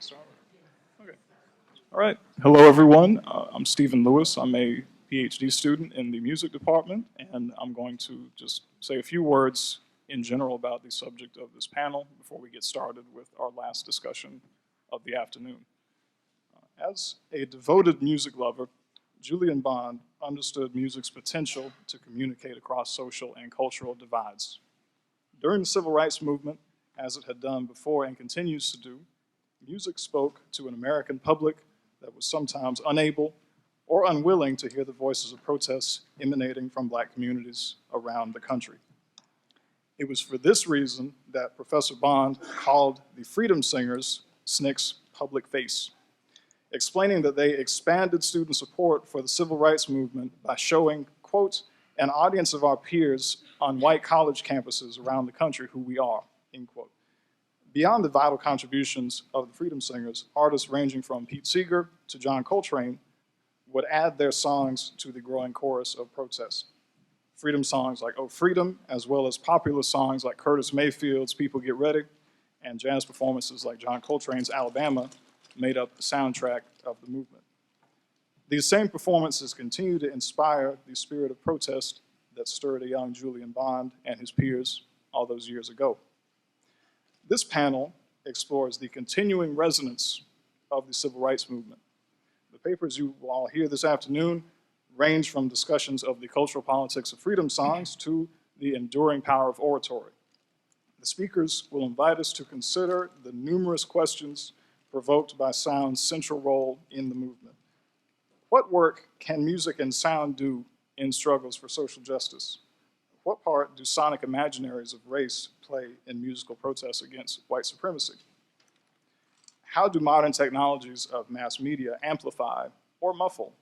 Start. Okay. All right. Hello, everyone. I'm Stephen Lewis. I'm a PhD student in the music department, and I'm going to just say a few words in general about the subject of this panel before we get started with our last discussion of the afternoon. As a devoted music lover, Julian Bond understood music's potential to communicate across social and cultural divides. During the Civil Rights Movement, as it had done before and continues to do, music spoke to an American public that was sometimes unable or unwilling to hear the voices of protests emanating from Black communities around the country. It was for this reason that Professor Bond called the Freedom Singers SNCC's public face, explaining that they expanded student support for the Civil Rights Movement by showing, quote, an audience of our peers on white college campuses around the country who we are, end quote. Beyond the vital contributions of the Freedom Singers, artists ranging from Pete Seeger to John Coltrane would add their songs to the growing chorus of protest. Freedom songs like Oh Freedom, as well as popular songs like Curtis Mayfield's People Get Ready, and jazz performances like John Coltrane's Alabama made up the soundtrack of the movement. These same performances continue to inspire the spirit of protest that stirred a young Julian Bond and his peers all those years ago. This panel explores the continuing resonance of the Civil Rights Movement. The papers you will all hear this afternoon range from discussions of the cultural politics of freedom songs to the enduring power of oratory. The speakers will invite us to consider the numerous questions provoked by sound's central role in the movement. What work can music and sound do in struggles for social justice? What part do sonic imaginaries of race play in musical protests against white supremacy? How do modern technologies of mass media amplify or muffle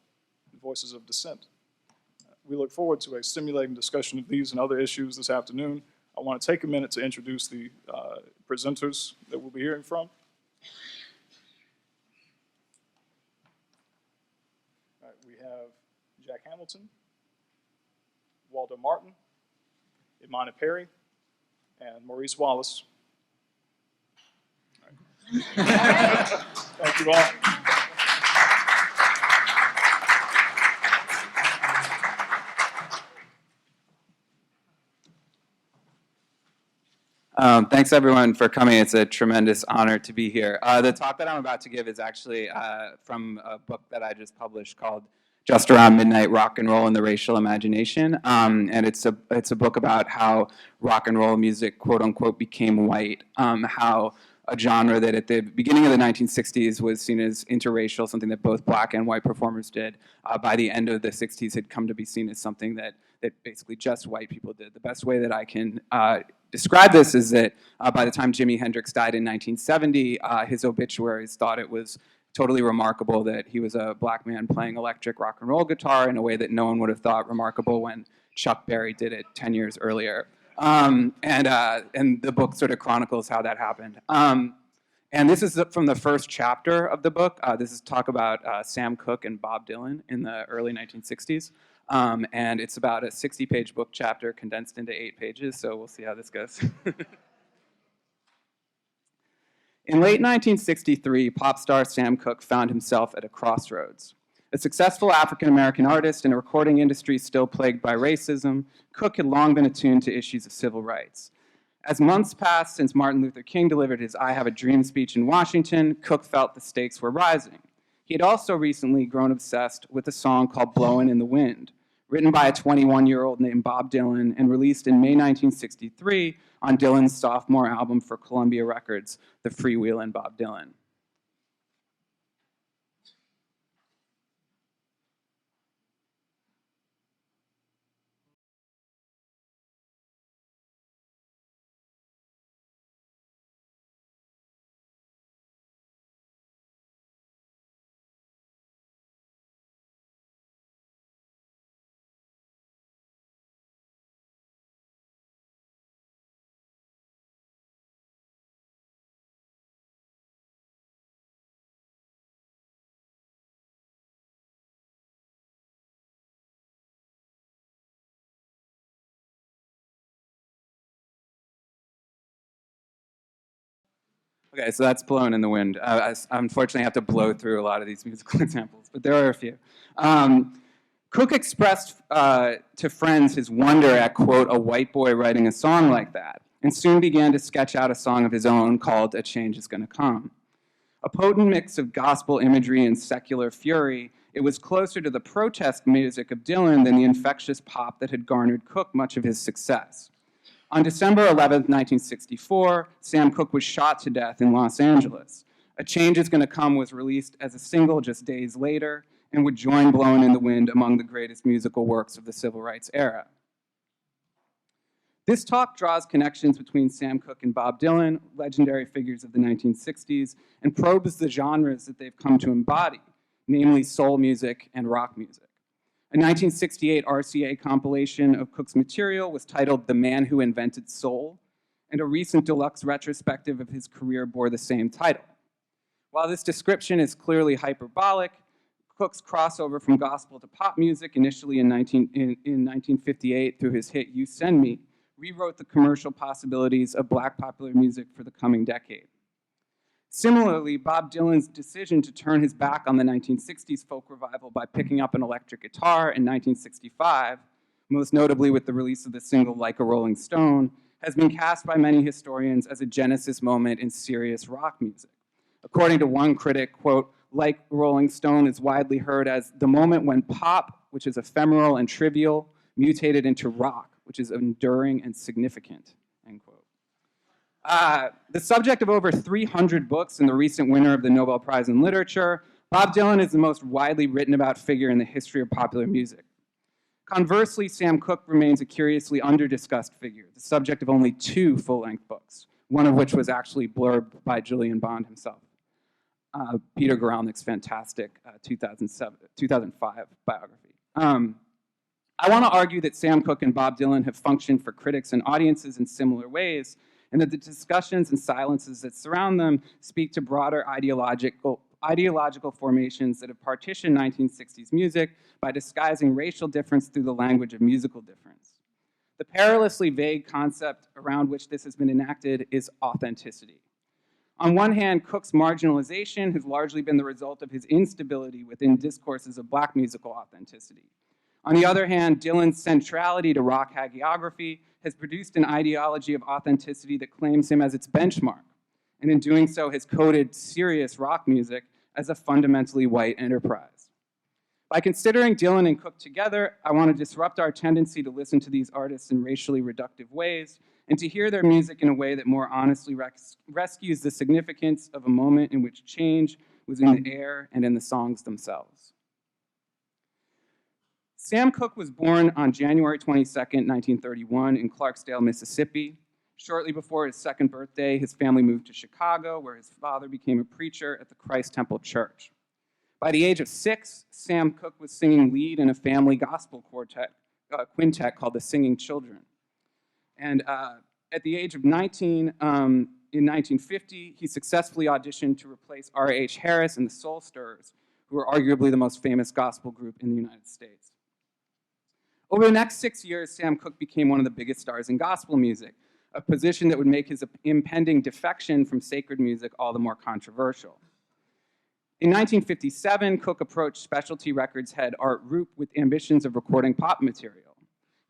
the voices of dissent? We look forward to a stimulating discussion of these and other issues this afternoon. I want to take a minute to introduce the presenters that we'll be hearing from. All right, we have Jack Hamilton, Waldo Martin, Imani Perry, and Maurice Wallace. All right. Thank you all. Thanks everyone for coming. It's a tremendous honor to be here. The talk that I'm about to give is actually from a book that I just published called Just Around Midnight, Rock and Roll and the Racial Imagination. And it's a book about how rock and roll music, quote unquote, became white. How a genre that at the beginning of the 1960s was seen as interracial, something that both black and white performers did, by the end of the 60s had come to be seen as something that basically just white people did. The best way that I can describe this is that by the time Jimi Hendrix died in 1970, his obituaries thought it was totally remarkable that he was a black man playing electric rock and roll guitar in a way that no one would have thought remarkable when Chuck Berry did it 10 years earlier. And the book sort of chronicles how that happened. And this is from the first chapter of the book. This is talk about Sam Cooke and Bob Dylan in the early 1960s. And it's about a 60-page book chapter condensed into 8 pages, so we'll see how this goes. In late 1963, pop star Sam Cooke found himself at a crossroads. A successful African-American artist in a recording industry still plagued by racism, Cooke had long been attuned to issues of civil rights. As months passed since Martin Luther King delivered his I Have a Dream speech in Washington, Cooke felt the stakes were rising. He had also recently grown obsessed with a song called Blowin' in the Wind, written by a 21-year-old named Bob Dylan and released in May 1963 on Dylan's sophomore album for Columbia Records, The Freewheelin' Bob Dylan. Okay, so that's blown in the wind. I unfortunately have to blow through a lot of these musical examples, but there are a few. Cooke expressed to friends his wonder at, quote, a white boy writing a song like that, and soon began to sketch out a song of his own called A Change Is Gonna Come. A potent mix of gospel imagery and secular fury, it was closer to the protest music of Dylan than the infectious pop that had garnered Cooke much of his success. On December 11, 1964, Sam Cooke was shot to death in Los Angeles. A Change Is Gonna Come was released as a single just days later and would join Blowin' in the Wind among the greatest musical works of the civil rights era. This talk draws connections between Sam Cooke and Bob Dylan, legendary figures of the 1960s, and probes the genres that they've come to embody, namely soul music and rock music. A 1968 RCA compilation of Cooke's material was titled The Man Who Invented Soul, and a recent deluxe retrospective of his career bore the same title. While this description is clearly hyperbolic, Cooke's crossover from gospel to pop music, initially in 1958 through his hit You Send Me, rewrote the commercial possibilities of Black popular music for the coming decade. Similarly, Bob Dylan's decision to turn his back on the 1960s folk revival by picking up an electric guitar in 1965, most notably with the release of the single Like a Rolling Stone, has been cast by many historians as a genesis moment in serious rock music. According to one critic, quote, Like Rolling Stone is widely heard as the moment when pop, which is ephemeral and trivial, mutated into rock, which is enduring and significant, end quote. The subject of over 300 books and the recent winner of the Nobel Prize in Literature, Bob Dylan is the most widely written about figure in the history of popular music. Conversely, Sam Cooke remains a curiously under-discussed figure, the subject of only 2 full-length books, one of which was actually blurbed by Julian Bond himself. Peter Guralnick's fantastic 2005 biography. I want to argue that Sam Cooke and Bob Dylan have functioned for critics and audiences in similar ways, and that the discussions and silences that surround them speak to broader ideological formations that have partitioned 1960s music by disguising racial difference through the language of musical difference. The perilously vague concept around which this has been enacted is authenticity. On one hand, Cooke's marginalization has largely been the result of his instability within discourses of Black musical authenticity. On the other hand, Dylan's centrality to rock hagiography has produced an ideology of authenticity that claims him as its benchmark, and in doing so has coded serious rock music as a fundamentally white enterprise. By considering Dylan and Cooke together, I want to disrupt our tendency to listen to these artists in racially reductive ways and to hear their music in a way that more honestly rescues the significance of a moment in which change was in the air and in the songs themselves. Sam Cooke was born on January 22nd, 1931 in Clarksdale, Mississippi. Shortly before his 2nd birthday, his family moved to Chicago, where his father became a preacher at the Christ Temple Church. By the age of 6, Sam Cooke was singing lead in a family gospel quintet called the Singing Children. And at the age of 19, in 1950, he successfully auditioned to replace R.H. Harris and the Soul Stirrers, who were arguably the most famous gospel group in the United States. Over the next 6 years, Sam Cooke became one of the biggest stars in gospel music, a position that would make his impending defection from sacred music all the more controversial. In 1957, Cooke approached Specialty Records head Art Roop with ambitions of recording pop material.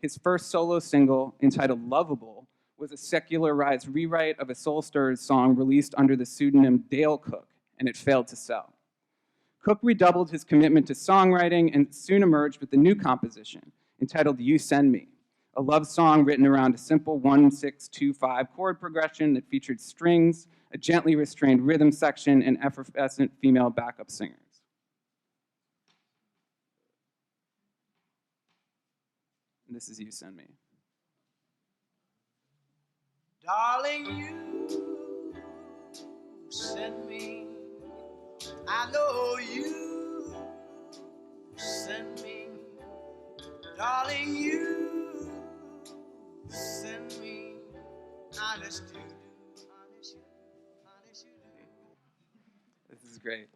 His first solo single, entitled Lovable, was a secularized rewrite of a Soul Stirrers song released under the pseudonym Dale Cooke, and it failed to sell. Cooke redoubled his commitment to songwriting and soon emerged with a new composition, entitled You Send Me, a love song written around a simple 1-6-2-5 chord progression that featured strings, a gently restrained rhythm section, and effervescent female backup singers. And this is You Send Me. Darling, you send me. I know you send me. Darling, you send me. Honest you do, honest you, honest you do. This is great.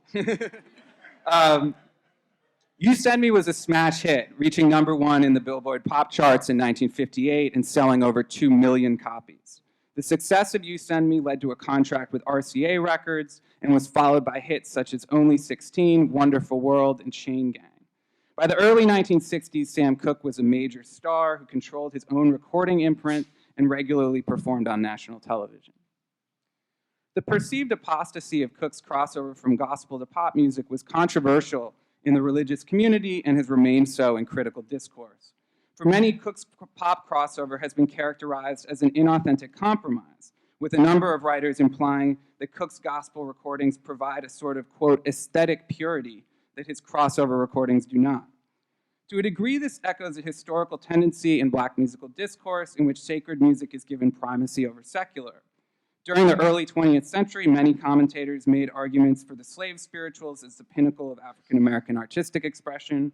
You Send Me was a smash hit, reaching #1 in the Billboard pop charts in 1958 and selling over 2 million copies. The success of You Send Me led to a contract with RCA Records and was followed by hits such as Only 16, Wonderful World, and Chain Gang. By the early 1960s, Sam Cooke was a major star who controlled his own recording imprint and regularly performed on national television. The perceived apostasy of Cooke's crossover from gospel to pop music was controversial in the religious community and has remained so in critical discourse. For many, Cooke's pop crossover has been characterized as an inauthentic compromise, with a number of writers implying that Cooke's gospel recordings provide a sort of, quote, aesthetic purity that his crossover recordings do not. To a degree, this echoes a historical tendency in Black musical discourse in which sacred music is given primacy over secular. During the early 20th century, many commentators made arguments for the slave spirituals as the pinnacle of African American artistic expression.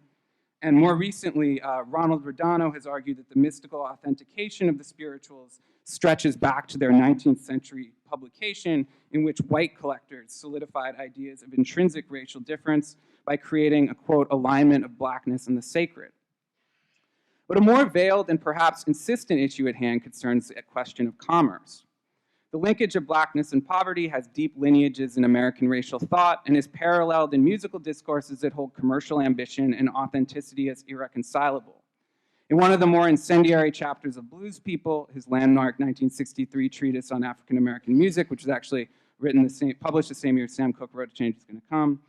And more recently, Ronald Rodano has argued that the mystical authentication of the spirituals stretches back to their 19th century publication in which white collectors solidified ideas of intrinsic racial difference by creating a, quote, alignment of blackness and the sacred. But a more veiled and perhaps insistent issue at hand concerns the question of commerce. The linkage of blackness and poverty has deep lineages in American racial thought and is paralleled in musical discourses that hold commercial ambition and authenticity as irreconcilable. In one of the more incendiary chapters of Blues People, his landmark 1963 treatise on African American music, which was actually published the same year Sam Cooke wrote A Change Is Gonna Come,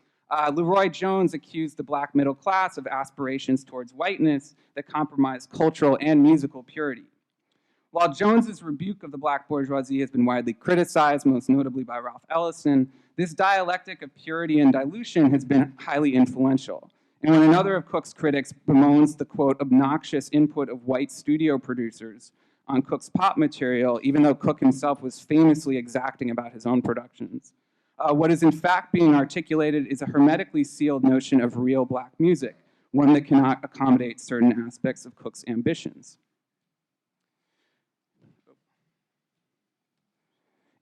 Leroy Jones accused the Black middle class of aspirations towards whiteness that compromised cultural and musical purity. While Jones's rebuke of the Black bourgeoisie has been widely criticized, most notably by Ralph Ellison, this dialectic of purity and dilution has been highly influential. And when another of Cooke's critics bemoans the, quote, obnoxious input of white studio producers on Cooke's pop material, even though Cooke himself was famously exacting about his own productions, what is in fact being articulated is a hermetically sealed notion of real Black music, one that cannot accommodate certain aspects of Cooke's ambitions.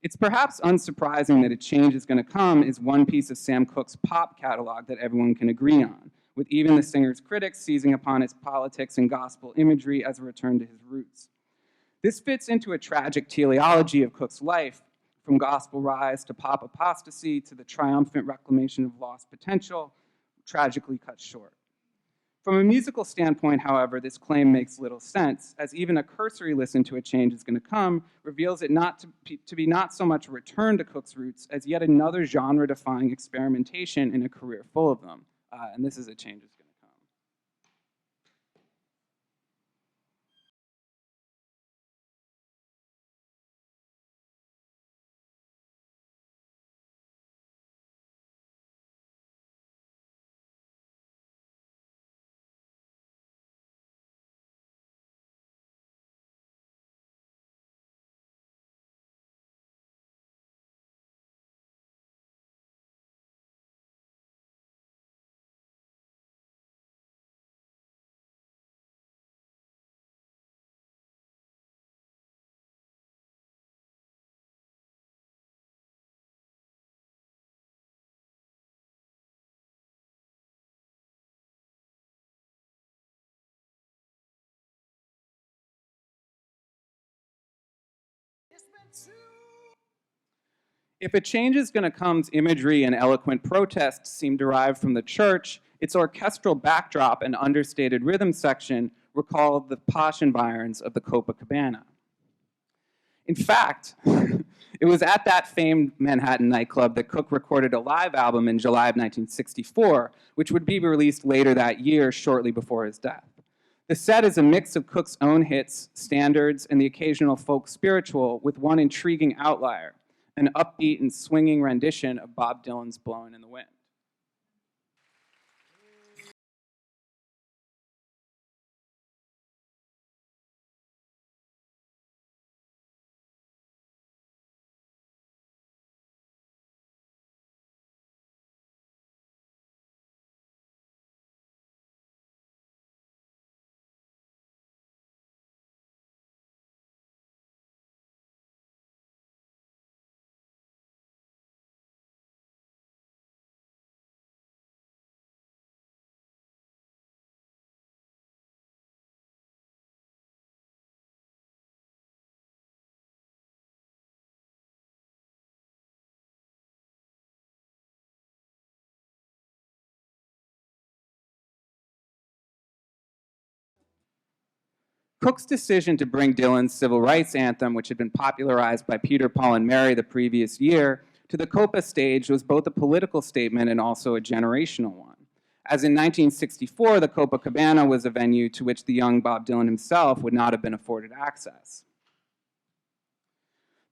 It's perhaps unsurprising that A Change Is Gonna Come is one piece of Sam Cooke's pop catalog that everyone can agree on, with even the singer's critics seizing upon its politics and gospel imagery as a return to his roots. This fits into a tragic teleology of Cooke's life, from gospel rise to pop apostasy to the triumphant reclamation of lost potential, tragically cut short. From a musical standpoint, however, this claim makes little sense, as even a cursory listen to A Change Is Gonna Come reveals it to be not so much a return to Cooke's roots as yet another genre-defying experimentation in a career full of them. And this is A Change Is Gonna Come. If A Change Is Gonna Come's imagery and eloquent protest seem derived from the church, its orchestral backdrop and understated rhythm section recall the posh environs of the Copacabana. In fact, it was at that famed Manhattan nightclub that Cooke recorded a live album in July of 1964, which would be released later that year, shortly before his death. The set is a mix of Cooke's own hits, standards, and the occasional folk spiritual, with one intriguing outlier, an upbeat and swinging rendition of Bob Dylan's Blowin' in the Wind. Cooke's decision to bring Dylan's civil rights anthem, which had been popularized by Peter, Paul, and Mary the previous year, to the Copa stage was both a political statement and also a generational one. As in 1964, the Copacabana was a venue to which the young Bob Dylan himself would not have been afforded access.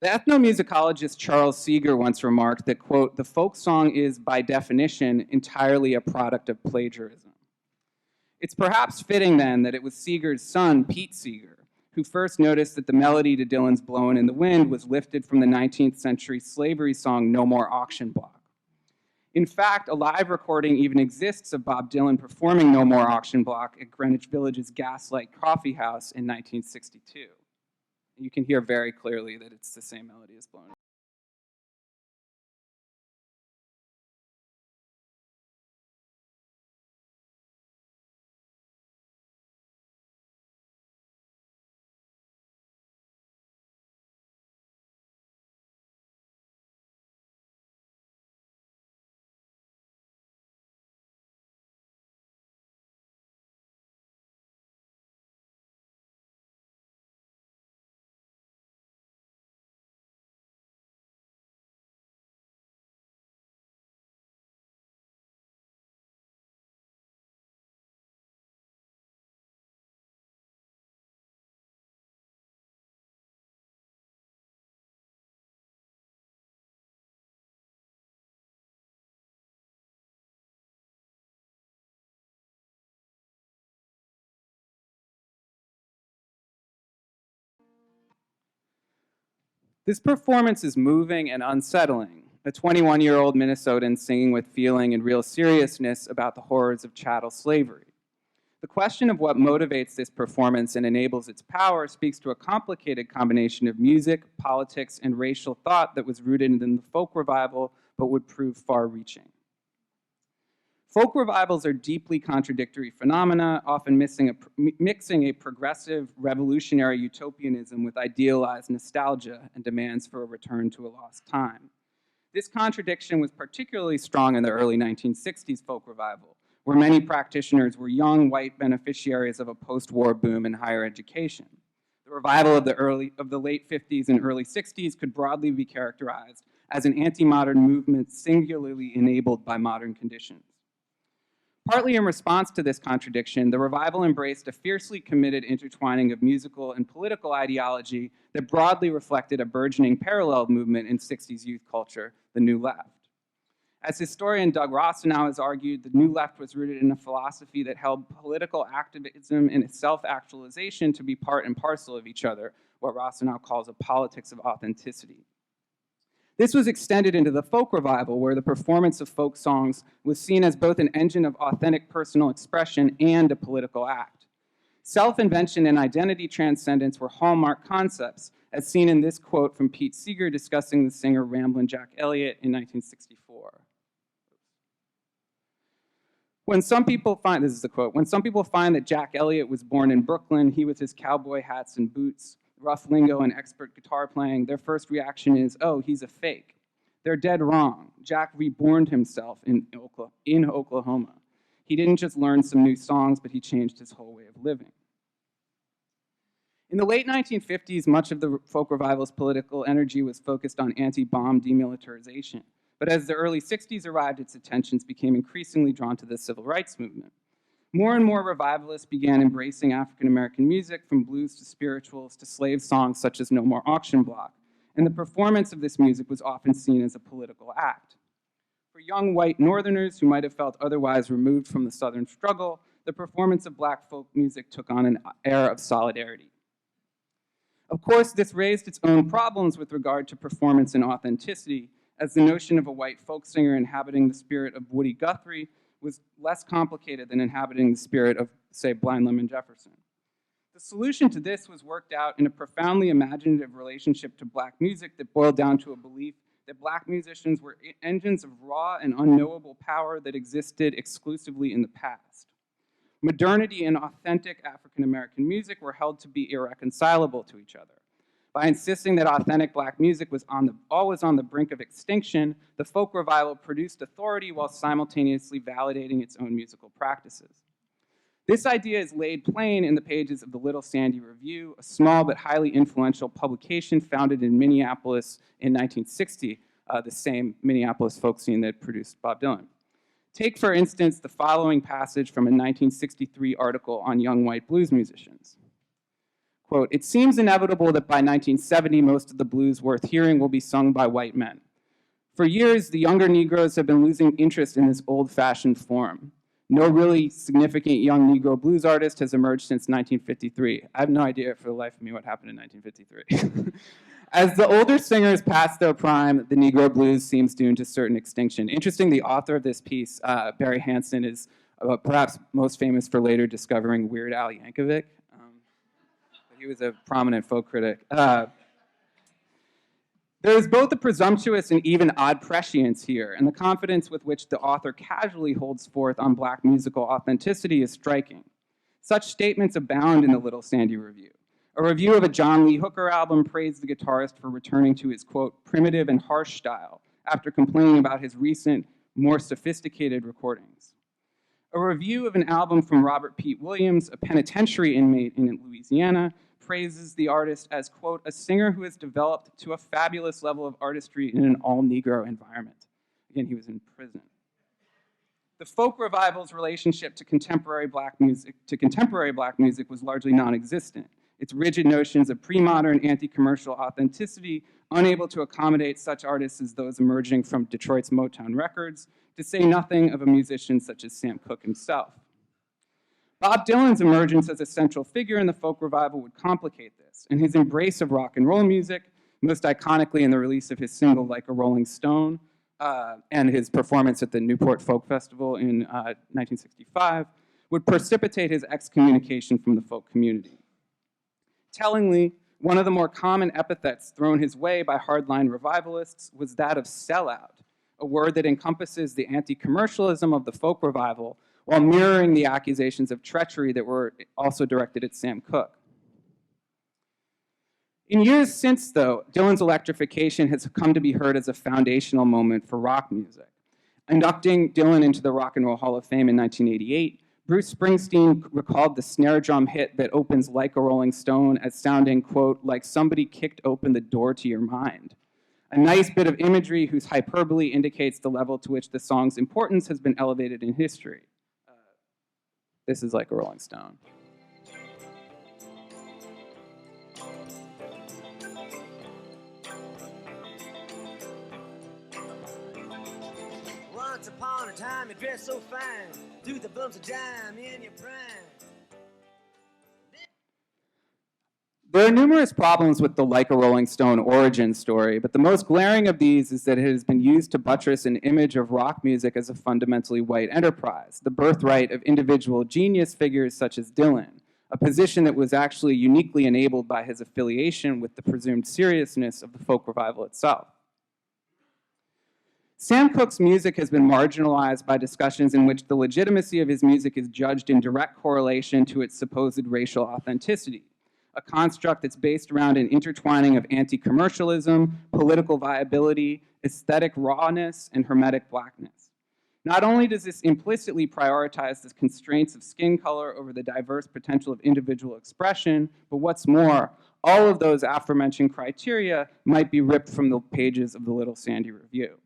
The ethnomusicologist Charles Seeger once remarked that, quote, "the folk song is, by definition, entirely a product of plagiarism." It's perhaps fitting then that it was Seeger's son, Pete Seeger, who first noticed that the melody to Dylan's Blowin' in the Wind was lifted from the 19th century slavery song No More Auction Block. In fact, a live recording even exists of Bob Dylan performing No More Auction Block at Greenwich Village's Gaslight Coffee House in 1962. You can hear very clearly that it's the same melody as Blowin'. This performance is moving and unsettling. A 21-year-old Minnesotan singing with feeling and real seriousness about the horrors of chattel slavery. The question of what motivates this performance and enables its power speaks to a complicated combination of music, politics, and racial thought that was rooted in the folk revival, but would prove far-reaching. Folk revivals are deeply contradictory phenomena, often mixing a progressive, revolutionary utopianism with idealized nostalgia and demands for a return to a lost time. This contradiction was particularly strong in the early 1960s folk revival, where many practitioners were young white beneficiaries of a post-war boom in higher education. The revival of the late 50s and early 60s could broadly be characterized as an anti-modern movement singularly enabled by modern conditions. Partly in response to this contradiction, the revival embraced a fiercely committed intertwining of musical and political ideology that broadly reflected a burgeoning parallel movement in 60s youth culture, the New Left. As historian Doug Rossenow has argued, the New Left was rooted in a philosophy that held political activism and self-actualization to be part and parcel of each other, what Rossenow calls a politics of authenticity. This was extended into the folk revival, where the performance of folk songs was seen as both an engine of authentic personal expression and a political act. Self-invention and identity transcendence were hallmark concepts, as seen in this quote from Pete Seeger discussing the singer Ramblin' Jack Elliott in 1964. When some people find, this is the quote, "When some people find that Jack Elliott was born in Brooklyn, he with his cowboy hats and boots, rough lingo and expert guitar playing, their first reaction is, oh, he's a fake. They're dead wrong. Jack reborned himself in Oklahoma. He didn't just learn some new songs, but he changed his whole way of living." In the late 1950s, much of the folk revival's political energy was focused on anti-bomb demilitarization. But as the early 60s arrived, its attentions became increasingly drawn to the civil rights movement. More and more revivalists began embracing African-American music, from blues to spirituals to slave songs such as No More Auction Block, and the performance of this music was often seen as a political act. For young white Northerners who might have felt otherwise removed from the Southern struggle, the performance of Black folk music took on an air of solidarity. Of course, this raised its own problems with regard to performance and authenticity, as the notion of a white folk singer inhabiting the spirit of Woody Guthrie was less complicated than inhabiting the spirit of, say, Blind Lemon Jefferson. The solution to this was worked out in a profoundly imaginative relationship to Black music that boiled down to a belief that Black musicians were engines of raw and unknowable power that existed exclusively in the past. Modernity and authentic African-American music were held to be irreconcilable to each other. By insisting that authentic Black music was always on the brink of extinction, the folk revival produced authority while simultaneously validating its own musical practices. This idea is laid plain in the pages of the Little Sandy Review, a small but highly influential publication founded in Minneapolis in 1960, the same Minneapolis folk scene that produced Bob Dylan. Take, for instance, the following passage from a 1963 article on young white blues musicians. Quote, "It seems inevitable that by 1970, most of the blues worth hearing will be sung by white men. For years, the younger Negroes have been losing interest in this old-fashioned form. No really significant young Negro blues artist has emerged since 1953. I have no idea for the life of me what happened in 1953. As the older singers pass their prime, the Negro blues seems doomed to certain extinction." Interesting, the author of this piece, Barry Hansen, is perhaps most famous for later discovering Weird Al Yankovic. He was a prominent folk critic. There is both a presumptuous and even odd prescience here, and the confidence with which the author casually holds forth on Black musical authenticity is striking. Such statements abound in the Little Sandy Review. A review of a John Lee Hooker album praised the guitarist for returning to his, quote, "primitive and harsh style," after complaining about his recent, more sophisticated recordings. A review of an album from Robert Pete Williams, a penitentiary inmate in Louisiana, praises the artist as, quote, "a singer who has developed to a fabulous level of artistry in an all-Negro environment." Again, he was in prison. The folk revival's relationship to contemporary Black music was largely non-existent. Its rigid notions of pre-modern, anti-commercial authenticity, unable to accommodate such artists as those emerging from Detroit's Motown Records, to say nothing of a musician such as Sam Cooke himself. Bob Dylan's emergence as a central figure in the folk revival would complicate this, and his embrace of rock and roll music, most iconically in the release of his single Like a Rolling Stone, and his performance at the Newport Folk Festival in 1965, would precipitate his excommunication from the folk community. Tellingly, one of the more common epithets thrown his way by hardline revivalists was that of sellout, a word that encompasses the anti-commercialism of the folk revival while mirroring the accusations of treachery that were also directed at Sam Cooke. In years since, though, Dylan's electrification has come to be heard as a foundational moment for rock music. Inducting Dylan into the Rock and Roll Hall of Fame in 1988, Bruce Springsteen recalled the snare drum hit that opens Like a Rolling Stone as sounding, quote, "like somebody kicked open the door to your mind." A nice bit of imagery whose hyperbole indicates the level to which the song's importance has been elevated in history. This is Like a Rolling Stone. Once upon a time, you dressed so fine, threw the bumps of dime in your prime. There are numerous problems with the Like a Rolling Stone origin story, but the most glaring of these is that it has been used to buttress an image of rock music as a fundamentally white enterprise, the birthright of individual genius figures such as Dylan, a position that was actually uniquely enabled by his affiliation with the presumed seriousness of the folk revival itself. Sam Cooke's music has been marginalized by discussions in which the legitimacy of his music is judged in direct correlation to its supposed racial authenticity, a construct that's based around an intertwining of anti-commercialism, political viability, aesthetic rawness, and hermetic blackness. Not only does this implicitly prioritize the constraints of skin color over the diverse potential of individual expression, but what's more, all of those aforementioned criteria might be ripped from the pages of the Little Sandy Review.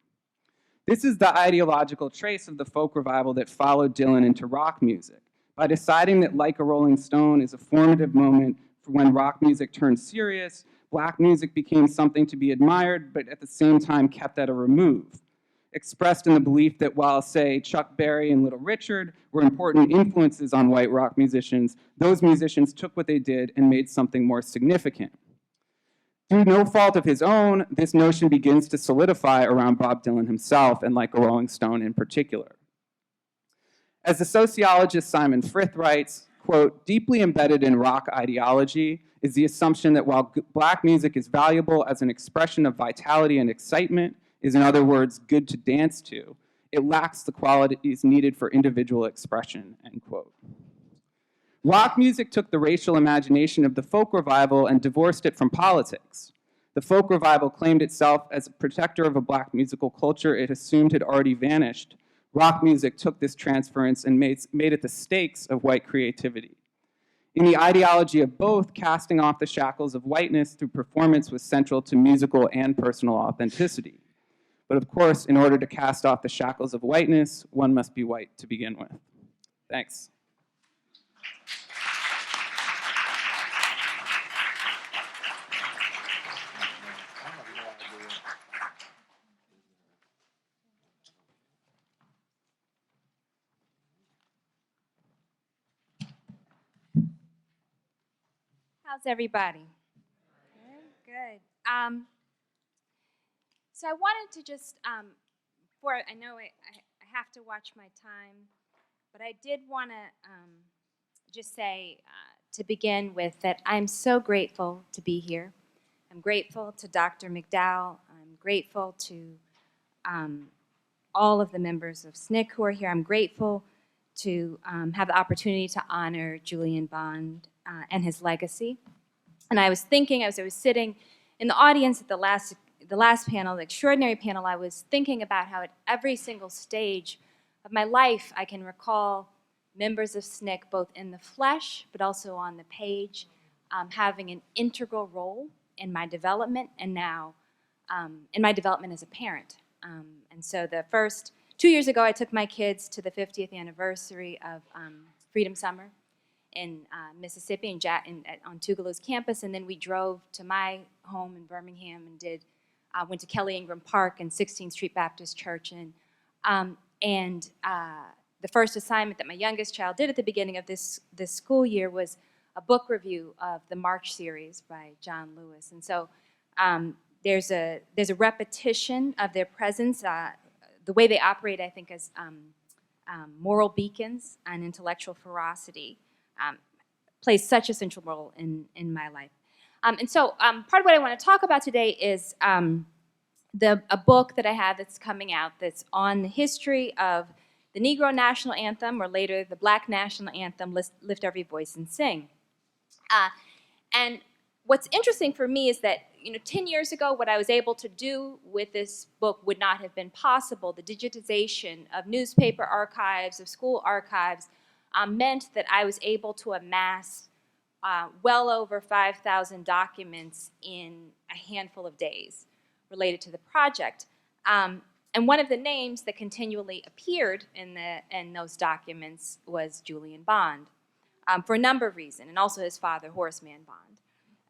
This is the ideological trace of the folk revival that followed Dylan into rock music. By deciding that Like a Rolling Stone is a formative moment for when rock music turned serious, Black music became something to be admired, but at the same time kept at a remove, expressed in the belief that while, say, Chuck Berry and Little Richard were important influences on white rock musicians, those musicians took what they did and made something more significant. Through no fault of his own, this notion begins to solidify around Bob Dylan himself and Like a Rolling Stone in particular. As the sociologist Simon Frith writes, quote, "deeply embedded in rock ideology is the assumption that while Black music is valuable as an expression of vitality and excitement, is in other words, good to dance to, it lacks the qualities needed for individual expression," end quote. Rock music took the racial imagination of the folk revival and divorced it from politics. The folk revival claimed itself as a protector of a Black musical culture it assumed had already vanished, rock music took this transference and made it the stakes of white creativity. In the ideology of both, casting off the shackles of whiteness through performance was central to musical and personal authenticity. But of course, in order to cast off the shackles of whiteness, one must be white to begin with. Thanks. How's everybody? Good, good. So I wanted to just, I know I have to watch my time, but I did want to just say to begin with that I'm so grateful to be here. I'm grateful to Dr. McDowell. I'm grateful to all of the members of SNCC who are here. I'm grateful to have the opportunity to honor Julian Bond and his legacy. And I was thinking, as I was sitting in the audience at the last panel, the extraordinary panel, I was thinking about how at every single stage of my life I can recall members of SNCC, both in the flesh but also on the page, having an integral role in my development and now in my development as a parent. And so the first 2 years ago, I took my kids to the 50th anniversary of Freedom Summer in Mississippi on Tougaloo's campus, and then we drove to my home in Birmingham and went to Kelly Ingram Park and 16th Street Baptist Church. And the first assignment that my youngest child did at the beginning of this school year was a book review of the March series by John Lewis. And so there's a repetition of their presence. The way they operate, I think, as moral beacons and intellectual ferocity plays such a central role in my life. And so part of what I want to talk about today is a book that I have that's coming out that's on the history of the Negro National Anthem, or later the Black National Anthem, Lift Every Voice and Sing. And what's interesting for me is that 10 years ago, what I was able to do with this book would not have been possible. The digitization of newspaper archives, of school archives, meant that I was able to amass well over 5,000 documents in a handful of days related to the project. And one of the names that continually appeared in those documents was Julian Bond, for a number of reasons, and also his father, Horace Mann Bond.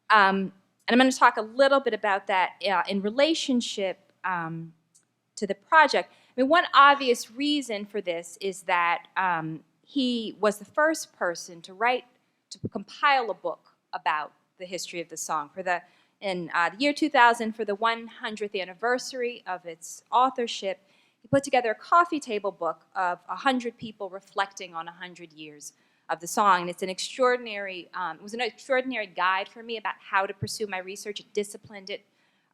And I'm going to talk a little bit about that in relationship to the project. I mean, one obvious reason for this is that he was the first person to compile a book about the history of the song. In the year 2000, for the 100th anniversary of its authorship, he put together a coffee table book of 100 people reflecting on 100 years of the song. And it's an extraordinary, it was an extraordinary guide for me about how to pursue my research. It disciplined it.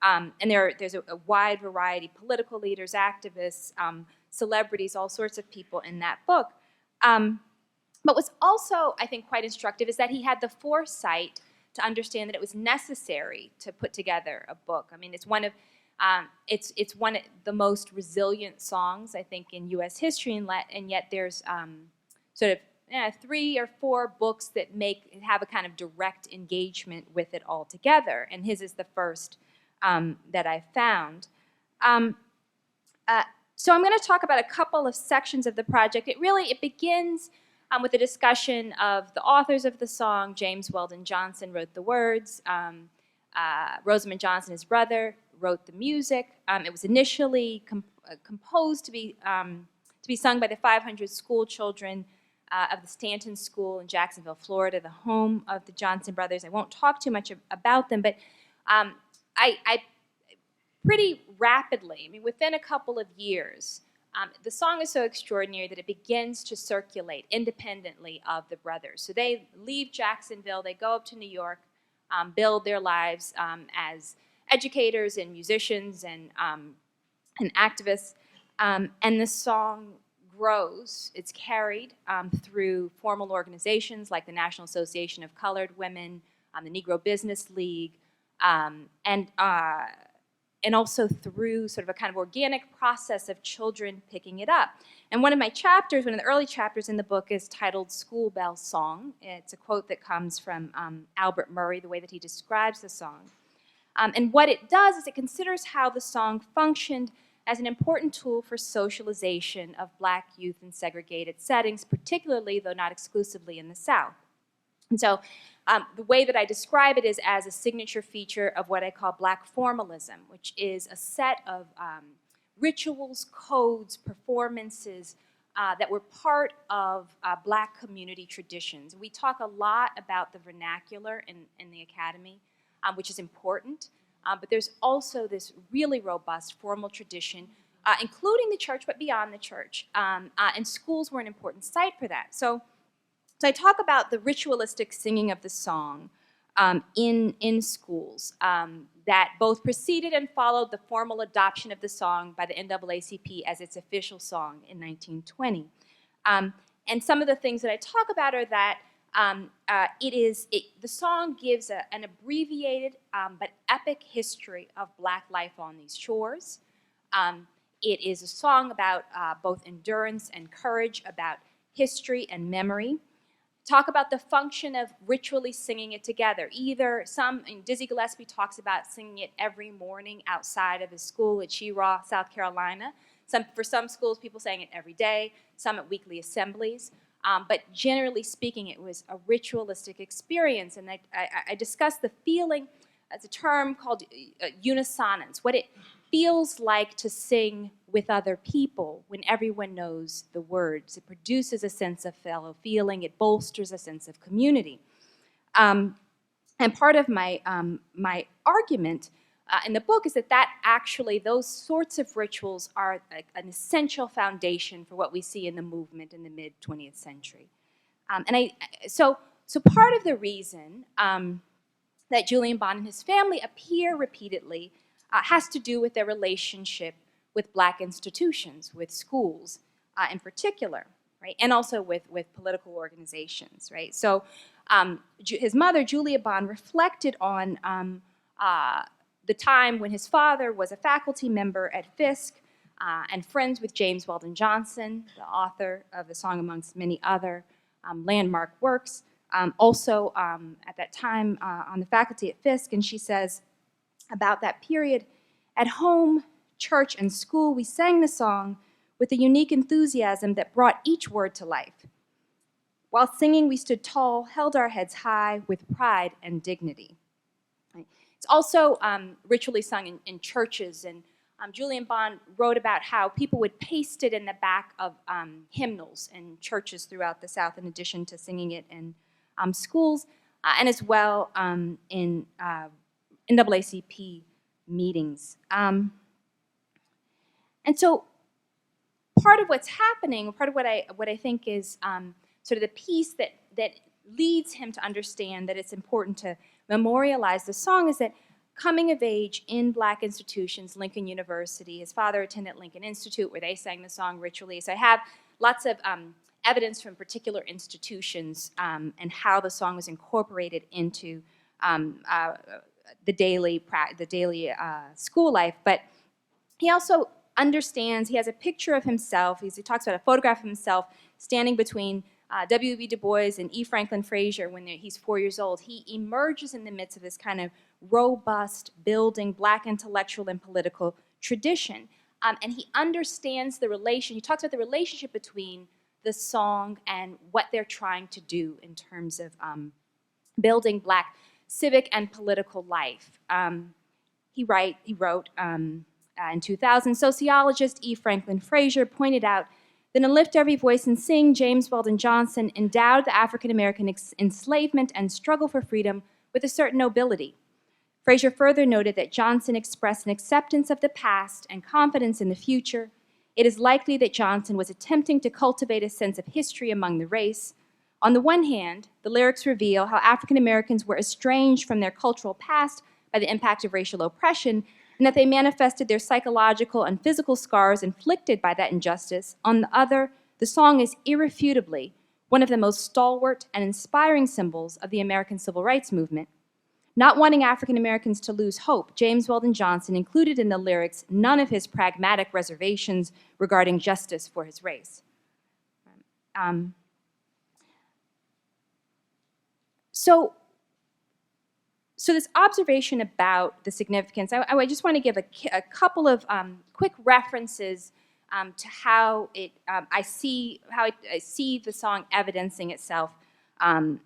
And there's a wide variety, political leaders, activists, celebrities, all sorts of people in that book. But what's also, I think, quite instructive is that he had the foresight to understand that it was necessary to put together a book. I mean, it's one of the most resilient songs, I think, in U.S. history, and yet there's sort of 3 or 4 books that have a kind of direct engagement with it all together, and his is the first that I found. So I'm going to talk about a couple of sections of the project. It begins with a discussion of the authors of the song. James Weldon Johnson wrote the words. Rosamond Johnson, his brother, wrote the music. It was initially composed to be sung by the 500 school children of the Stanton School in Jacksonville, Florida, the home of the Johnson brothers. I won't talk too much about them, but I pretty rapidly, I mean, within a couple of years, the song is so extraordinary that it begins to circulate independently of the brothers. So they leave Jacksonville, they go up to New York, build their lives as educators and musicians and activists, and the song grows. It's carried through formal organizations like the National Association of Colored Women, the Negro Business League, and and also through sort of a kind of organic process of children picking it up. And one of my chapters, one of the early chapters in the book is titled School Bell Song. It's a quote that comes from Albert Murray, the way that he describes the song. And what it does is it considers how the song functioned as an important tool for socialization of Black youth in segregated settings, particularly, though not exclusively, in the South. And so the way that I describe it is as a signature feature of what I call Black formalism, which is a set of rituals, codes, performances that were part of Black community traditions. We talk a lot about the vernacular in the academy, which is important, but there's also this really robust formal tradition, including the church, but beyond the church. And schools were an important site for that. So I talk about the ritualistic singing of the song in schools that both preceded and followed the formal adoption of the song by the NAACP as its official song in 1920. And some of the things that I talk about are that the song gives an abbreviated but epic history of Black life on these shores. It is a song about both endurance and courage, about history and memory. Talk about the function of ritually singing it together. Dizzy Gillespie talks about singing it every morning outside of his school at She-Raw, South Carolina. For some schools, people sang it every day, some at weekly assemblies. But generally speaking, it was a ritualistic experience. And I discussed the feeling as a term called unisonance, what it feels like to sing with other people when everyone knows the words. It produces a sense of fellow feeling. It bolsters a sense of community. And part of my argument in the book is that actually those sorts of rituals are an essential foundation for what we see in the movement in the mid-20th century. So part of the reason that Julian Bond and his family appear repeatedly has to do with their relationship with Black institutions, with schools in particular, right? And also with political organizations, right? So his mother, Julia Bond, reflected on the time when his father was a faculty member at Fisk and friends with James Weldon Johnson, the author of the song amongst many other landmark works, also at that time on the faculty at Fisk. And she says about that period, at home, church, and school, we sang the song with a unique enthusiasm that brought each word to life. While singing, we stood tall, held our heads high with pride and dignity. It's also ritually sung in churches, and Julian Bond wrote about how people would paste it in the back of hymnals in churches throughout the South, in addition to singing it in schools, and as well in NAACP meetings. And so part of what's happening, part of what I think is sort of the piece that leads him to understand that it's important to memorialize the song is that coming of age in Black institutions, Lincoln University, his father attended Lincoln Institute where they sang the song ritually. So I have lots of evidence from particular institutions and how the song was incorporated into the daily school life. But he also understands, he has a picture of himself, he talks about a photograph of himself standing between W.B. Du Bois and E. Franklin Frazier when he's 4 years old. He emerges in the midst of this kind of robust, building Black intellectual and political tradition. And he understands he talks about the relationship between the song and what they're trying to do in terms of building Black civic and political life. He wrote in 2000, sociologist E. Franklin Frazier pointed out that in Lift Every Voice and Sing, James Weldon Johnson endowed the African-American enslavement and struggle for freedom with a certain nobility. Frazier further noted that Johnson expressed an acceptance of the past and confidence in the future. It is likely that Johnson was attempting to cultivate a sense of history among the race. On the one hand, the lyrics reveal how African Americans were estranged from their cultural past by the impact of racial oppression, and that they manifested their psychological and physical scars inflicted by that injustice. On the other, the song is irrefutably one of the most stalwart and inspiring symbols of the American Civil Rights Movement. Not wanting African Americans to lose hope, James Weldon Johnson included in the lyrics none of his pragmatic reservations regarding justice for his race. So this observation about the significance, I just want to give a couple of quick references to how I see the song evidencing itself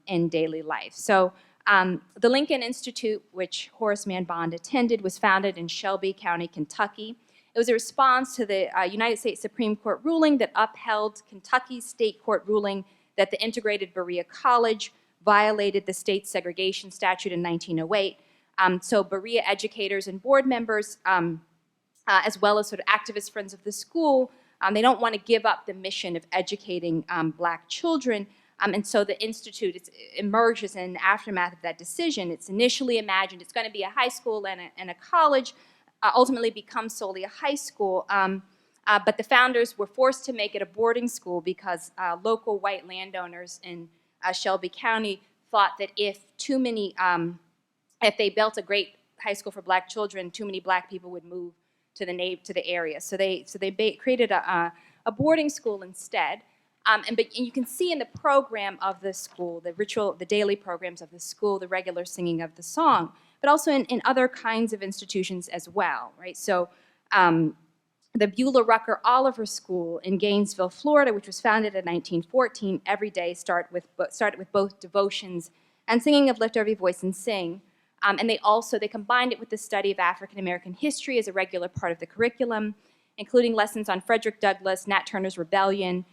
in daily life. So the Lincoln Institute, which Horace Mann Bond attended, was founded in Shelby County, Kentucky. It was a response to the United States Supreme Court ruling that upheld Kentucky's state court ruling that the integrated Berea College violated the state segregation statute in 1908. So Berea educators and board members, as well as sort of activist friends of the school, they don't want to give up the mission of educating black children. And so the Institute emerges in the aftermath of that decision. It's initially imagined it's going to be a high school and a college, ultimately becomes solely a high school. But the founders were forced to make it a boarding school because local white landowners in Shelby County thought that if they built a great high school for black children, too many black people would move to the area. So they created a boarding school instead. And you can see in the program of the school, the daily programs of the school, the regular singing of the song, but also in other kinds of institutions as well, right? So the Beulah Rucker Oliver School in Gainesville, Florida, which was founded in 1914, every day started with both devotions and singing of Lift Every Voice and Sing. And they combined it with the study of African American history as a regular part of the curriculum, including lessons on Frederick Douglass, Nat Turner's Rebellion,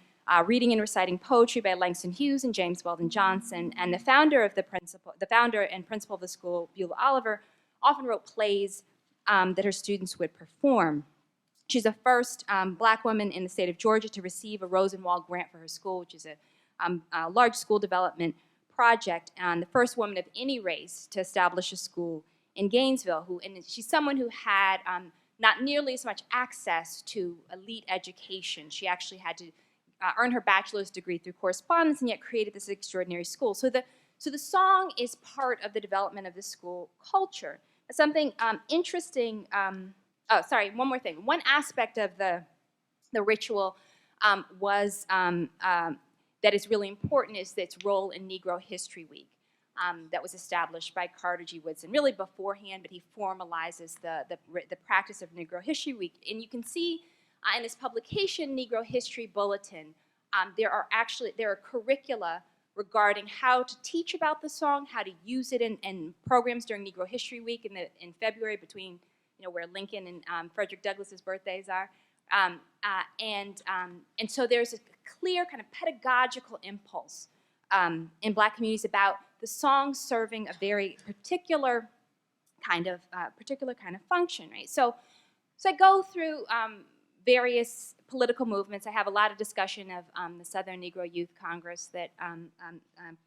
reading and reciting poetry by Langston Hughes and James Weldon Johnson. And the founder and principal of the school, Beulah Oliver, often wrote plays that her students would perform. She's the first black woman in the state of Georgia to receive a Rosenwald grant for her school, which is a large school development project, and the first woman of any race to establish a school in Gainesville. And she's someone who had not nearly as much access to elite education. She actually had to earn her bachelor's degree through correspondence, and yet created this extraordinary school. So the song is part of the development of the school culture. Something interesting. One more thing. One aspect of the ritual was that is really important is its role in Negro History Week that was established by Carter G. Woodson, really beforehand, but he formalizes the practice of Negro History Week. And you can see in this publication, Negro History Bulletin, there are curricula regarding how to teach about the song, how to use it in programs during Negro History Week in February between where Lincoln and Frederick Douglass's birthdays are. And so there's a clear kind of pedagogical impulse in black communities about the song serving a very particular kind of function, right? So I go through various political movements. I have a lot of discussion of the Southern Negro Youth Congress that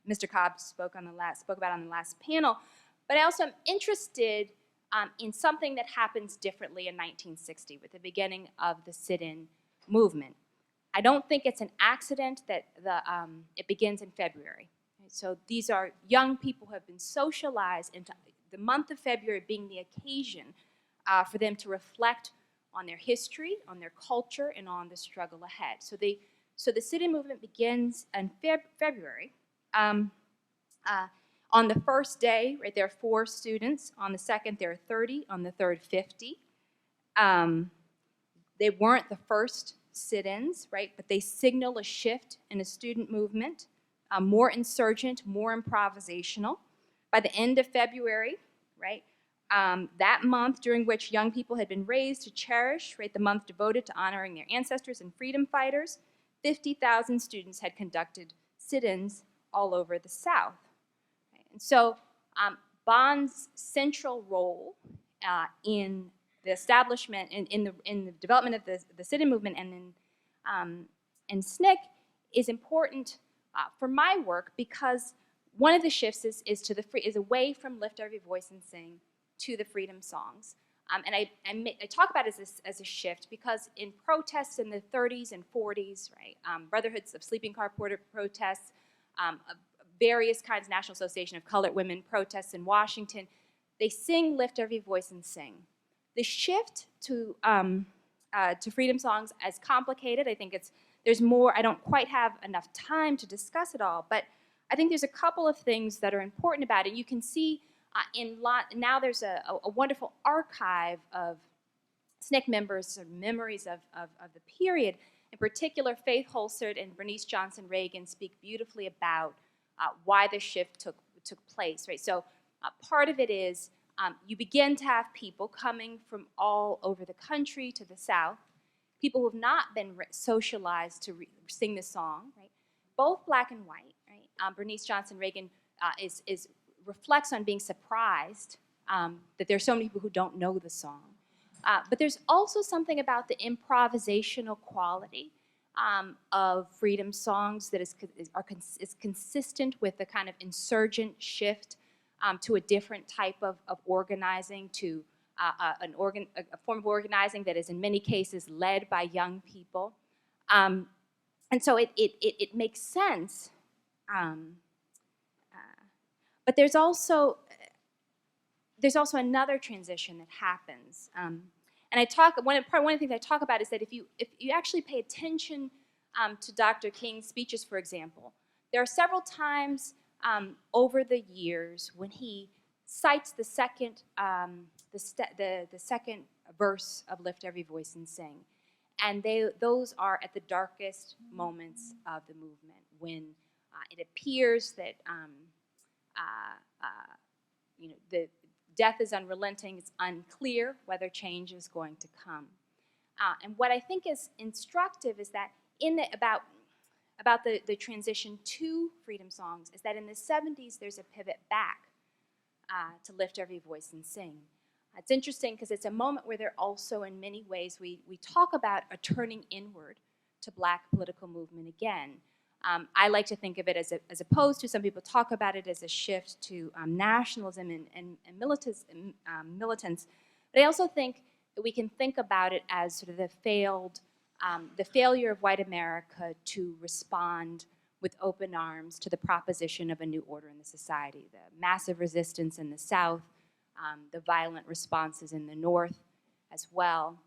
Mr. Cobb spoke about on the last panel. But I also am interested in something that happens differently in 1960 with the beginning of the sit-in movement. I don't think it's an accident that it begins in February. So these are young people who have been socialized into the month of February being the occasion for them to reflect on their history, on their culture, and on the struggle ahead. So the sit-in movement begins in February. On the first day, right, there are 4 students. On the second, there are 30. On the third, 50. They weren't the first sit-ins, right, but they signal a shift in a student movement, more insurgent, more improvisational. By the end of February, right, that month during which young people had been raised to cherish, right, the month devoted to honoring their ancestors and freedom fighters, 50,000 students had conducted sit-ins all over the South. And so Bond's central role in the establishment, in the development of the sit-in movement and in SNCC is important for my work because one of the shifts is away from Lift Every Voice and Sing to the freedom songs. And I talk about it as a shift because in protests in the 30s and 40s, right, Brotherhoods of Sleeping Car Porter protests, various kinds of National Association of Colored Women protests in Washington, they sing, lift every voice and sing. The shift to freedom songs is complicated. I think there's more. I don't quite have enough time to discuss it all, but I think there's a couple of things that are important about it. You can see now there's a wonderful archive of SNCC members' memories of the period. In particular, Faith Holsert and Bernice Johnson Reagan speak beautifully about why the shift took place. Right. So part of it is you begin to have people coming from all over the country to the South, people who have not been socialized to sing the song. Right. Both black and white. Right. Bernice Johnson Reagan reflects on being surprised that there's so many people who don't know the song. But there's also something about the improvisational quality of freedom songs that is consistent with the kind of insurgent shift to a different type of organizing, to a form of organizing that is in many cases led by young people. And so it makes sense. But there's also another transition that happens, and one of the things I talk about is that if you actually pay attention to Dr. King's speeches, for example, there are several times over the years when he cites the second verse of "Lift Every Voice and Sing," and those are at the darkest moments of the movement when it appears that the death is unrelenting. It's unclear whether change is going to come. And what I think is instructive is that about the transition to freedom songs is that in the 70s there's a pivot back to lift every voice and sing. It's interesting because it's a moment where there also, in many ways, we talk about a turning inward to black political movement again. I like to think of it as opposed to, some people talk about it as a shift to nationalism and militance. But I also think that we can think about it as sort of the failure of white America to respond with open arms to the proposition of a new order in the society. The massive resistance in the South, the violent responses in the North as well,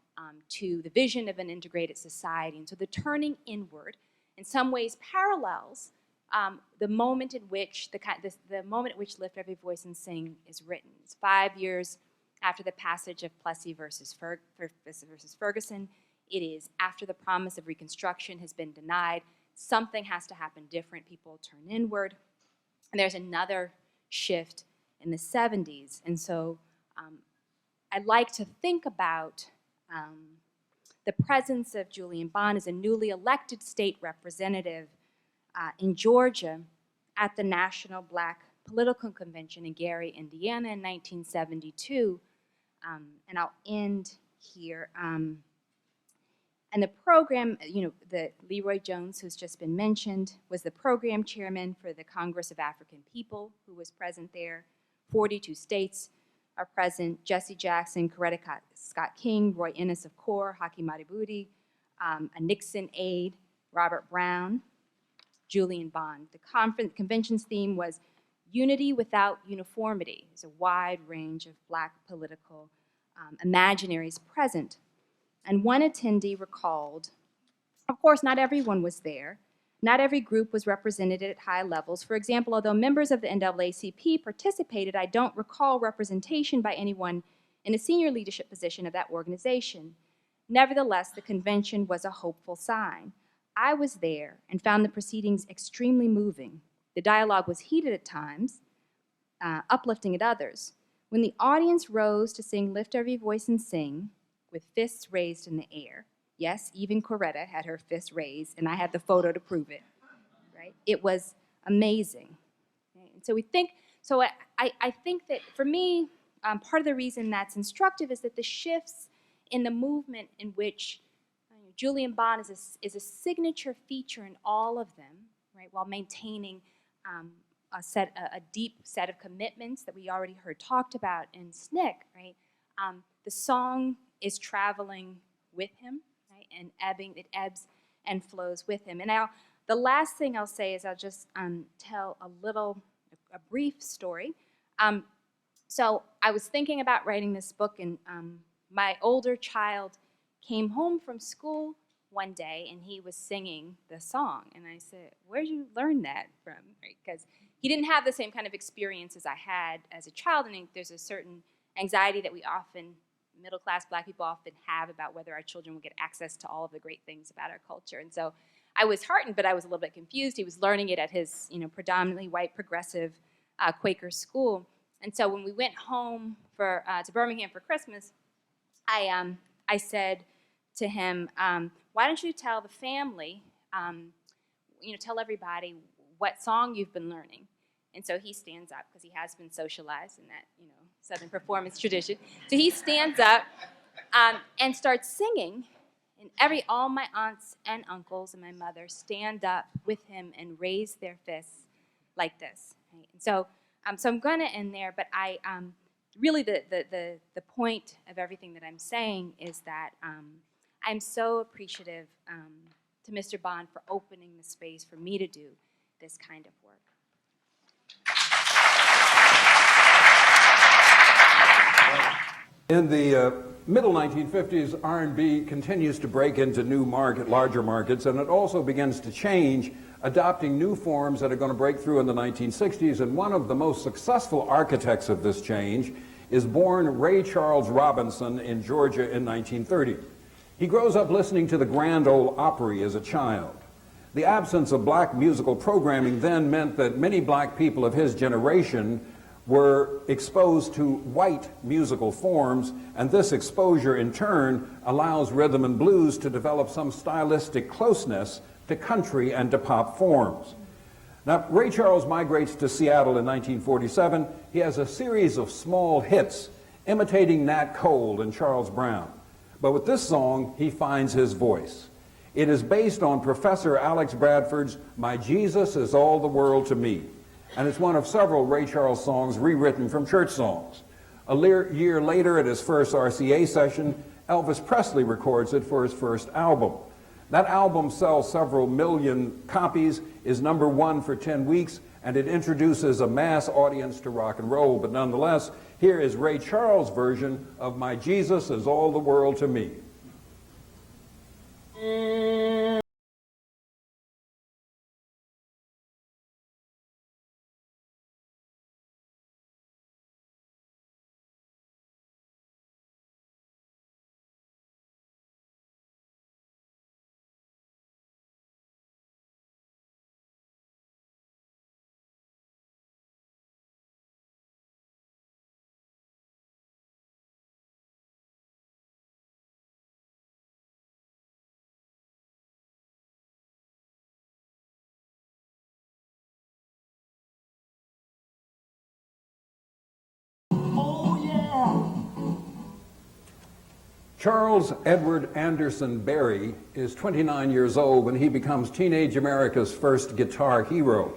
to the vision of an integrated society. And so the turning inward in some ways parallels the moment at which Lift Every Voice and Sing is written. It's 5 years after the passage of Plessy versus Ferguson. It is after the promise of Reconstruction has been denied. Something has to happen different. People turn inward. And there's another shift in the 70s. And so I like to think about the presence of Julian Bond as a newly elected state representative in Georgia at the National Black Political Convention in Gary, Indiana in 1972. And I'll end here. And the program, the Leroy Jones, who's just been mentioned, was the program chairman for the Congress of African People, who was present there. 42 states are present: Jesse Jackson, Coretta Scott King, Roy Innis of CORE, Haki Madhubuti, a Nixon aide, Robert Brown, Julian Bond. The convention's theme was unity without uniformity. There's a wide range of black political imaginaries present. And one attendee recalled, of course, not everyone was there. Not every group was represented at high levels. For example, although members of the NAACP participated, I don't recall representation by anyone in a senior leadership position of that organization. Nevertheless, the convention was a hopeful sign. I was there and found the proceedings extremely moving. The dialogue was heated at times, uplifting at others. When the audience rose to sing Lift Every Voice and Sing, with fists raised in the air. Yes, even Coretta had her fist raised, and I had the photo to prove it, right? It was amazing. Okay? And so I think that for me, part of the reason that's instructive is that the shifts in the movement in which Julian Bond is a signature feature in all of them, right, while maintaining a deep set of commitments that we already heard talked about in SNCC, right? The song is traveling with him, right, and it ebbs and flows with him. And now, the last thing I'll say is I'll just tell a brief story. So I was thinking about writing this book, and my older child came home from school one day, and he was singing the song. And I said, where'd you learn that from? Because he didn't have the same kind of experience as I had as a child, and there's a certain anxiety that we often, middle-class Black people often have about whether our children will get access to all of the great things about our culture. And so I was heartened, but I was a little bit confused. He was learning it at his, predominantly white progressive Quaker school. And so when we went home to Birmingham for Christmas, I said to him, why don't you tell the family, tell everybody what song you've been learning? And so he stands up, because he has been socialized in that, Southern performance tradition. So he stands up and starts singing, and all my aunts and uncles and my mother stand up with him and raise their fists like this. Right? And so I'm going to end there, but really the point of everything that I'm saying is that I'm so appreciative to Mr. Bond for opening the space for me to do this kind of work. In the middle 1950s, R&B continues to break into larger markets, and it also begins to change, adopting new forms that are going to break through in the 1960s. And one of the most successful architects of this change is born Ray Charles Robinson in Georgia in 1930. He grows up listening to the Grand Ole Opry as a child. The absence of black musical programming then meant that many black people of his generation were exposed to white musical forms, and this exposure in turn allows rhythm and blues to develop some stylistic closeness to country and to pop forms. Now, Ray Charles migrates to Seattle in 1947. He has a series of small hits imitating Nat Cole and Charles Brown. But with this song, he finds his voice. It is based on Professor Alex Bradford's My Jesus Is All the World to Me, and it's one of several Ray Charles songs rewritten from church songs. A year later, at his first RCA session, Elvis Presley records it for his first album. That album sells several million copies, is #1 for 10 weeks, and it introduces a mass audience to rock and roll. But nonetheless, here is Ray Charles' version of My Jesus Is All the World to Me. Charles Edward Anderson Berry is 29 years old when he becomes teenage America's first guitar hero.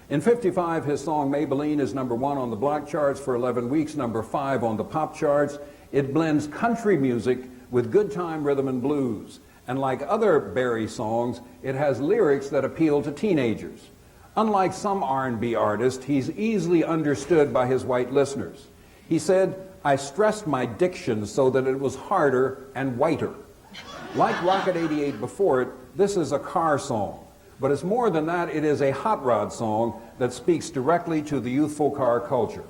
In '55, his song Maybelline is #1 on the block charts for 11 weeks, #5 on the pop charts. It blends country music with good time rhythm and blues. And like other Berry songs, it has lyrics that appeal to teenagers. Unlike some R&B artists, he's easily understood by his white listeners. He said, I stressed my diction so that it was harder and whiter. Like Rocket 88 before it, this is a car song. But it's more than that, it is a hot rod song that speaks directly to the youthful car culture.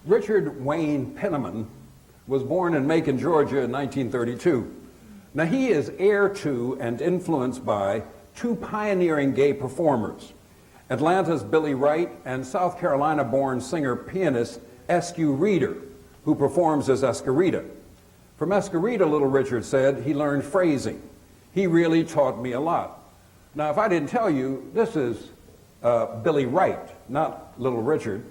Richard Wayne Penniman was born in Macon, Georgia in 1932. Now he is heir to and influenced by two pioneering gay performers, Atlanta's Billy Wright and South Carolina-born singer-pianist S.Q. Reeder, who performs as Escarita. From Escarita, Little Richard said, he learned phrasing. He really taught me a lot. Now, if I didn't tell you, this is Billy Wright, not Little Richard.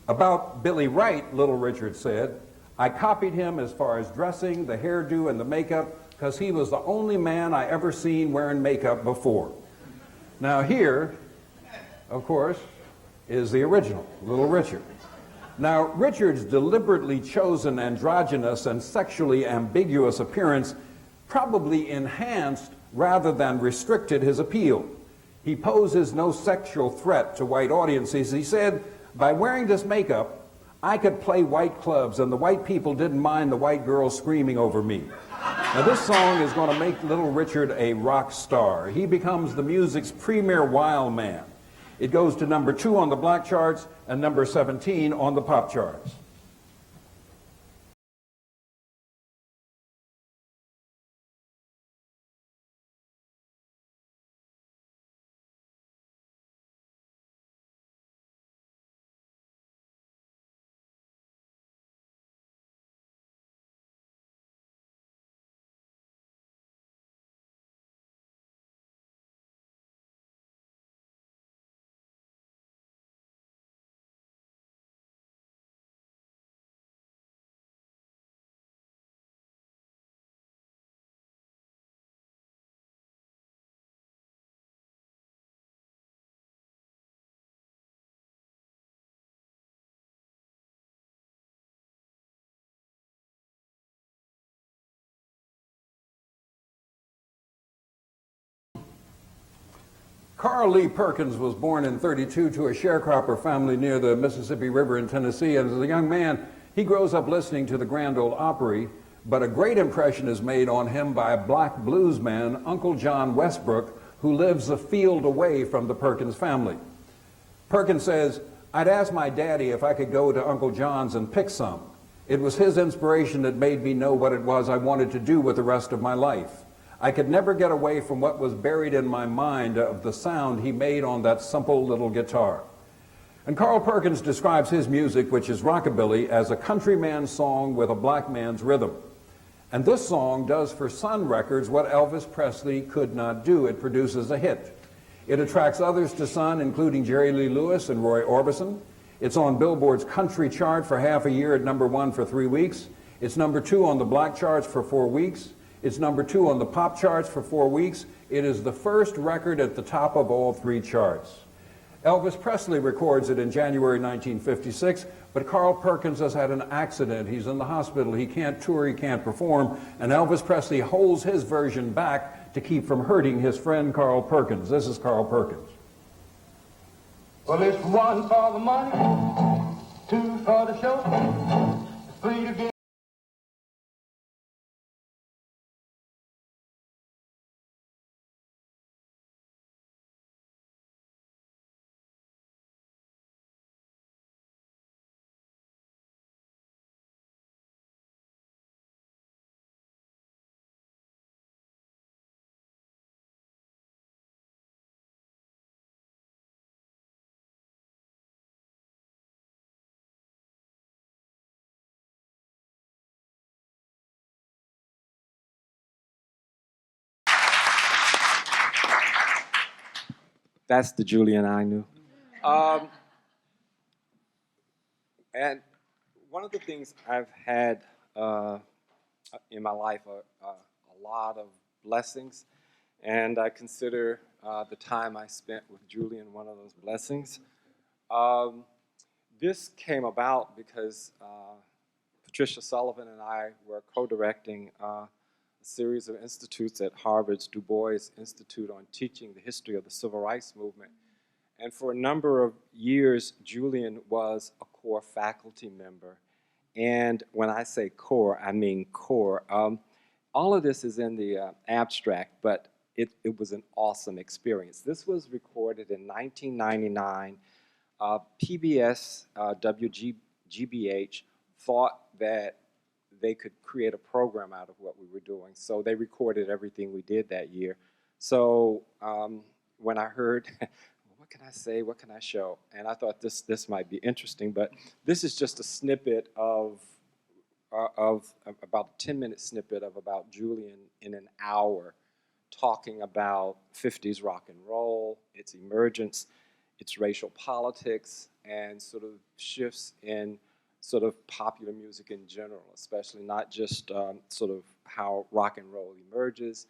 About Billy Wright, Little Richard said, I copied him as far as dressing, the hairdo, and the makeup, because he was the only man I ever seen wearing makeup before. Now here, of course, is the original, Little Richard. Now, Richard's deliberately chosen androgynous and sexually ambiguous appearance probably enhanced rather than restricted his appeal. He poses no sexual threat to white audiences. He said, by wearing this makeup, I could play white clubs and the white people didn't mind the white girls screaming over me. Now this song is going to make Little Richard a rock star. He becomes the music's premier wild man. It goes to number 2 on the black charts and number 17 on the pop charts. Carl Lee Perkins was born in '32 to a sharecropper family near the Mississippi River in Tennessee. And as a young man, he grows up listening to the Grand Ole Opry, but a great impression is made on him by a black blues man, Uncle John Westbrook, who lives a field away from the Perkins family. Perkins says, I'd ask my daddy if I could go to Uncle John's and pick some. It was his inspiration that made me know what it was I wanted to do with the rest of my life. I could never get away from what was buried in my mind of the sound he made on that simple little guitar. And Carl Perkins describes his music, which is rockabilly, as a countryman's song with a black man's rhythm. And this song does for Sun Records what Elvis Presley could not do. It produces a hit. It attracts others to Sun, including Jerry Lee Lewis and Roy Orbison. It's on Billboard's country chart for half a year at number 1 for 3 weeks. It's number 2 on the black charts for 4 weeks. It's number 2 on the pop charts for 4 weeks. It is the first record at the top of all 3 charts. Elvis Presley records it in January 1956, but Carl Perkins has had an accident. He's in the hospital. He can't tour. He can't perform. And Elvis Presley holds his version back to keep from hurting his friend Carl Perkins. This is Carl Perkins. Well, it's 1 for the money, 2 for the show, 3 to get. That's the Julian I knew. And one of the things I've had in my life are a lot of blessings, and I consider the time I spent with Julian one of those blessings. This came about because Patricia Sullivan and I were co-directing a series of institutes at Harvard's Du Bois Institute on teaching the history of the Civil Rights Movement. And for a number of years, Julian was a core faculty member. And when I say core, I mean core. All of this is in the abstract, but it was an awesome experience. This was recorded in 1999. PBS, WGBH thought that they could create a program out of what we were doing. So they recorded everything we did that year. So when I heard, what can I say, what can I show? And I thought this might be interesting, but this is just a snippet of of about a 10-minute snippet of about Julian in an hour talking about 50s rock and roll, its emergence, its racial politics, and sort of shifts in sort of popular music in general, especially not just sort of how rock and roll emerges,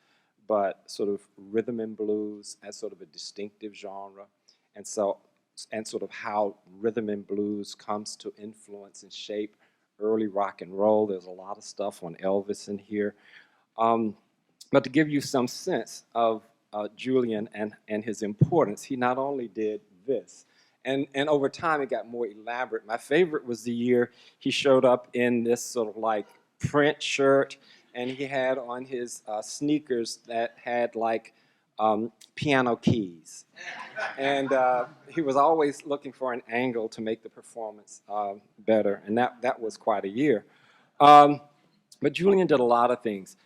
but sort of rhythm and blues as sort of a distinctive genre, and sort of how rhythm and blues comes to influence and shape early rock and roll. There's a lot of stuff on Elvis in here. But to give you some sense of Julian and his importance, he not only did this, and over time it got more elaborate. My favorite was the year he showed up in this sort of like print shirt, and he had on his sneakers that had like piano keys. And he was always looking for an angle to make the performance better, and that was quite a year. But Julian did a lot of things.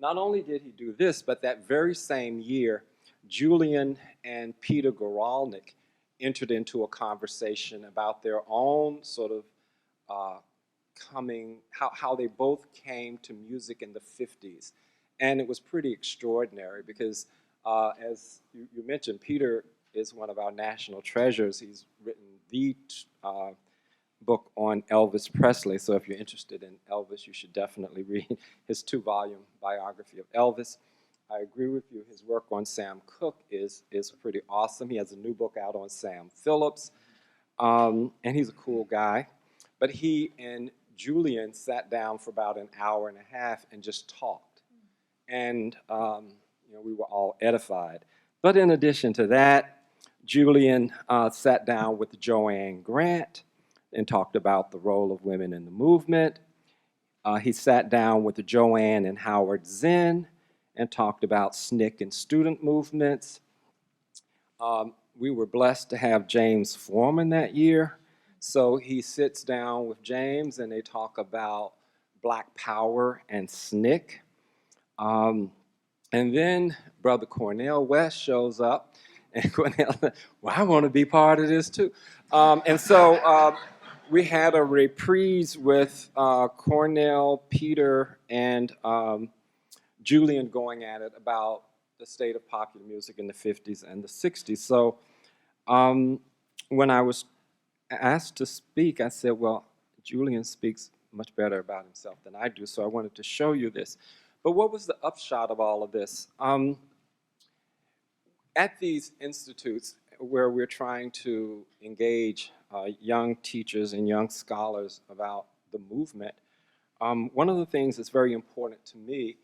Not only did he do this, but that very same year, Julian and Peter Goralnik entered into a conversation about their own sort of how they both came to music in the 50s. And it was pretty extraordinary because, as you mentioned, Peter is one of our national treasures. He's written the book on Elvis Presley, so if you're interested in Elvis, you should definitely read his 2-volume biography of Elvis. I agree with you, his work on Sam Cooke is pretty awesome. He has a new book out on Sam Phillips, and he's a cool guy. But he and Julian sat down for about an hour and a half and just talked. And we were all edified. But in addition to that, Julian sat down with Joanne Grant and talked about the role of women in the movement. He sat down with Joanne and Howard Zinn and talked about SNCC and student movements. We were blessed to have James Foreman that year. So he sits down with James and they talk about Black Power and SNCC. And then Brother Cornel West shows up, and Cornel, well, I want to be part of this too. And so we had a reprise with Cornel, Peter, and Julian going at it about the state of popular music in the 50s and the 60s. So when I was asked to speak, I said, well, Julian speaks much better about himself than I do, so I wanted to show you this. But what was the upshot of all of this? At these institutes where we're trying to engage young teachers and young scholars about the movement, one of the things that's very important to me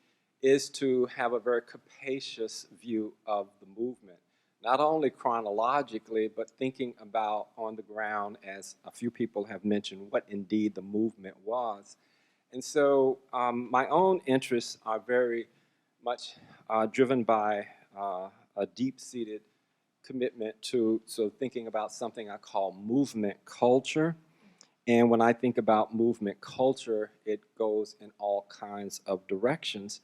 is to have a very capacious view of the movement, not only chronologically, but thinking about on the ground, as a few people have mentioned, what indeed the movement was. And so my own interests are very much driven by a deep-seated commitment to thinking about something I call movement culture. And when I think about movement culture, it goes in all kinds of directions.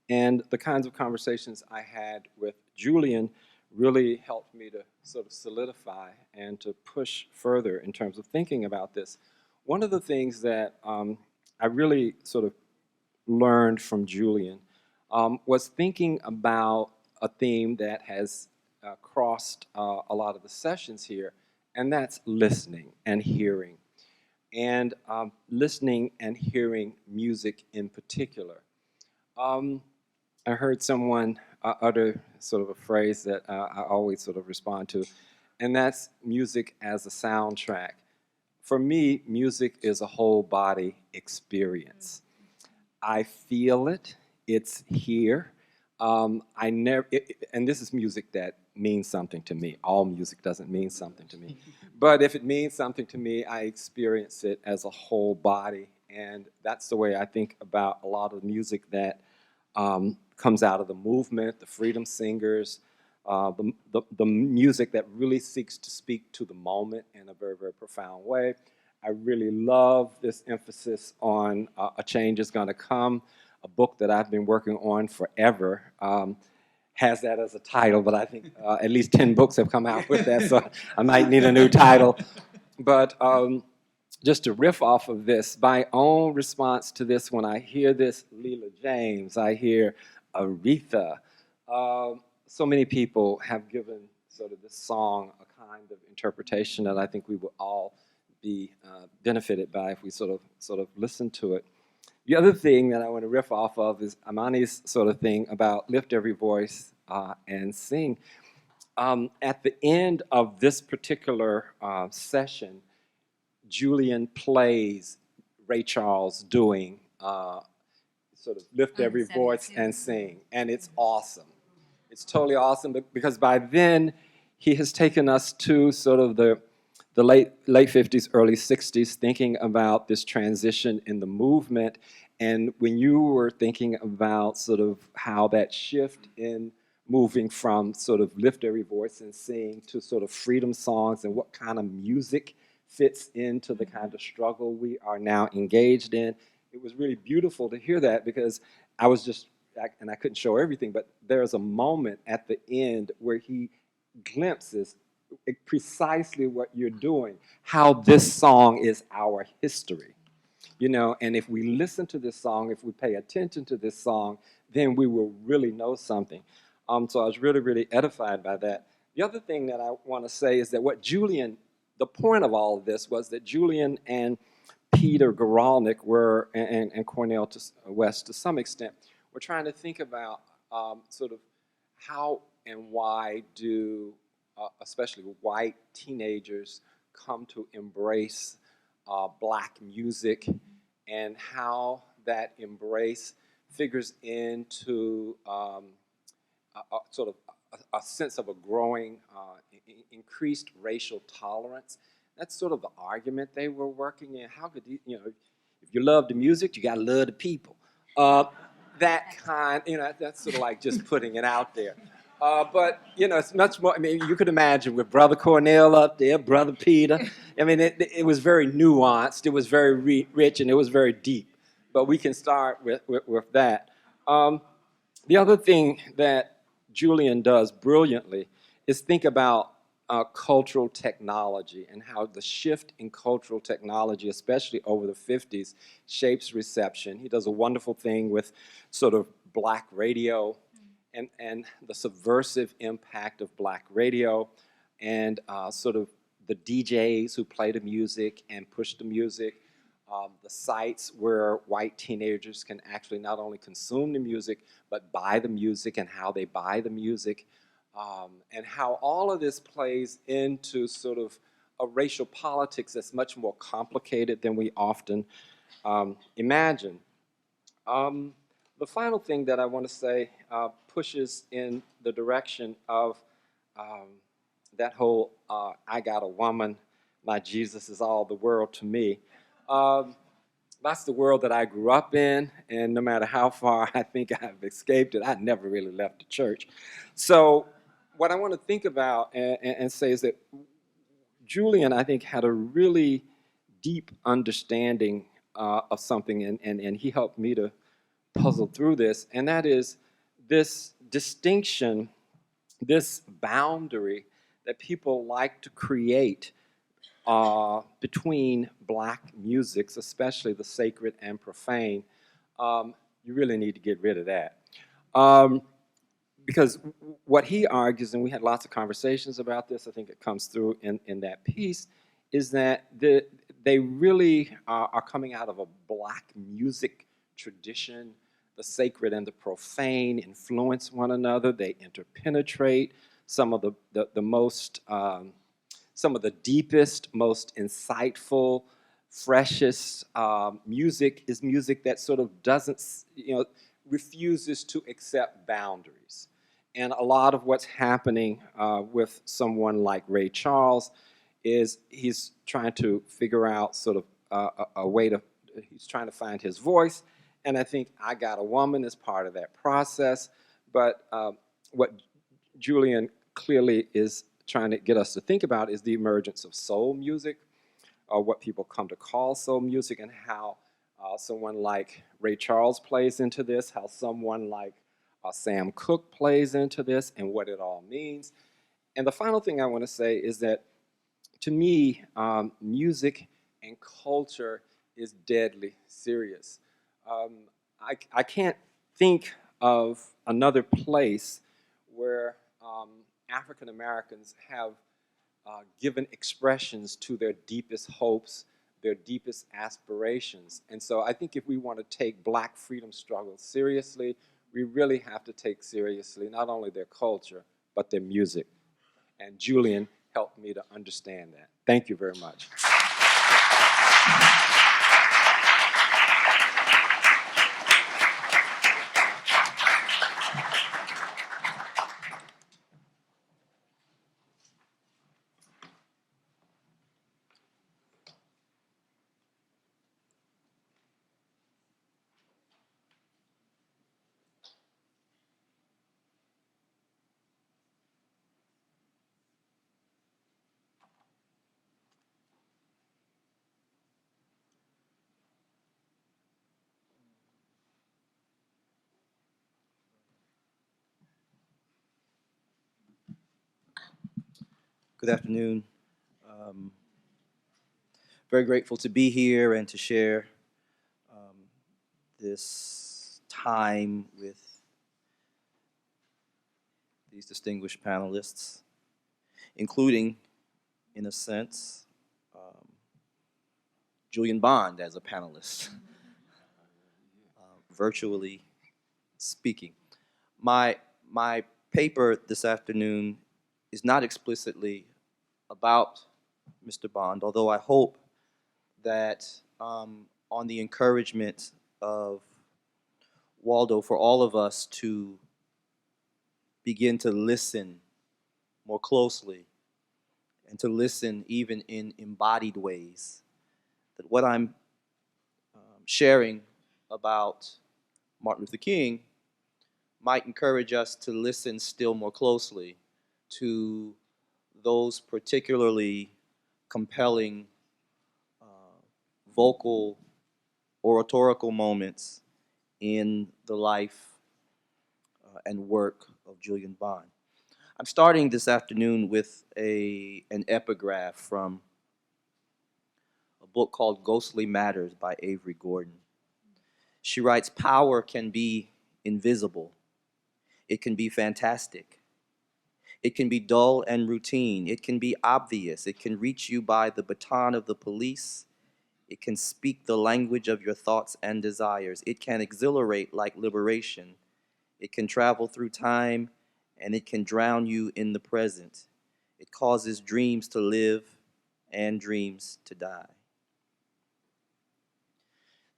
And the kinds of conversations I had with Julian really helped me to sort of solidify and to push further in terms of thinking about this. One of the things that I really sort of learned from Julian was thinking about a theme that has crossed a lot of the sessions here, and that's listening and hearing. And listening and hearing music in particular. I heard someone utter sort of a phrase that I always sort of respond to, and that's music as a soundtrack. For me, music is a whole body experience. I feel it, it's here. And this is music that means something to me. All music doesn't mean something to me. But if it means something to me, I experience it as a whole body. And that's the way I think about a lot of music that comes out of the movement, the freedom singers, the music that really seeks to speak to the moment in a very, very profound way. I really love this emphasis on A Change Is Gonna Come, a book that I've been working on forever. Has that as a title, but I think at least 10 books have come out with that, so I might need a new title. But just to riff off of this, my own response to this, when I hear this, Leela James, I hear Aretha. So many people have given sort of this song a kind of interpretation that I think we will all be benefited by if we sort of listen to it. The other thing that I want to riff off of is Imani's sort of thing about lift every voice and sing. At the end of this particular session, Julian plays Ray Charles doing sort of lift every voice and sing, and it's awesome. It's totally awesome because by then he has taken us to sort of the late 50s, early 60s, thinking about this transition in the movement. And when you were thinking about sort of how that shift in moving from sort of lift every voice and sing to sort of freedom songs and what kind of music fits into the kind of struggle we are now engaged in, it was really beautiful to hear that, because I was just, and I couldn't show everything, but there's a moment at the end where he glimpses precisely what you're doing, how this song is our history. You know, and if we listen to this song, if we pay attention to this song, then we will really know something. So I was really, really edified by that. The other thing that I want to say is that what Julian, the point of all of this was that Julian and Peter Guralnick were, and Cornell West to some extent, were trying to think about sort of how and why do especially white teenagers come to embrace black music, and how that embrace figures into sort of a sense of a growing, increased racial tolerance. That's sort of the argument they were working in. How could you know, if you love the music, you gotta love the people. That kind, you know, that's sort of like just putting it out there. But, you know, it's much more, I mean, you could imagine with Brother Cornell up there, Brother Peter. I mean, it was very nuanced, it was very rich, and it was very deep. But we can start with that. The other thing that Julian does brilliantly is think about cultural technology and how the shift in cultural technology, especially over the 50s, shapes reception. He does a wonderful thing with sort of black radio and the subversive impact of black radio, and sort of the DJs who play the music and push the music, the sites where white teenagers can actually not only consume the music, but buy the music, and how they buy the music, and how all of this plays into sort of a racial politics that's much more complicated than we often imagine. The final thing that I want to say pushes in the direction of that whole I got a woman, my Jesus is all the world to me. That's the world that I grew up in, and no matter how far I think I've escaped it, I never really left the church. So what I want to think about and say is that Julian, I think, had a really deep understanding of something, and he helped me to puzzle through this, and that is this distinction, this boundary that people like to create between black musics, especially the sacred and profane. You really need to get rid of that. Because what he argues, and we had lots of conversations about this, I think it comes through in that piece, is that they really are coming out of a black music tradition. The sacred and the profane influence one another. They interpenetrate. Some of the most, some of the deepest, most insightful, freshest music is music that sort of doesn't, you know, refuses to accept boundaries. And a lot of what's happening with someone like Ray Charles is he's trying to figure out sort of a way to, he's trying to find his voice. And I think I Got a Woman is part of that process. But what Julian clearly is trying to get us to think about is the emergence of soul music, or what people come to call soul music, and how someone like Ray Charles plays into this, how someone like Sam Cooke plays into this, and what it all means. And the final thing I want to say is that, to me, music and culture is deadly serious. I can't think of another place where African Americans have given expressions to their deepest hopes, their deepest aspirations. And so I think if we want to take Black freedom struggles seriously, we really have to take seriously not only their culture, but their music. And Julian helped me to understand that. Thank you very much. Good afternoon. Very grateful to be here and to share this time with these distinguished panelists, including, in a sense, Julian Bond as a panelist, virtually speaking. My paper this afternoon is not explicitly about Mr. Bond, although I hope that on the encouragement of Waldo, for all of us to begin to listen more closely and to listen even in embodied ways, that what I'm sharing about Martin Luther King might encourage us to listen still more closely to those particularly compelling vocal, oratorical moments in the life and work of Julian Bond. I'm starting this afternoon with an epigraph from a book called Ghostly Matters by Avery Gordon. She writes, "Power can be invisible. It can be fantastic. It can be dull and routine. It can be obvious. It can reach you by the baton of the police. It can speak the language of your thoughts and desires. It can exhilarate like liberation. It can travel through time, and it can drown you in the present. It causes dreams to live and dreams to die."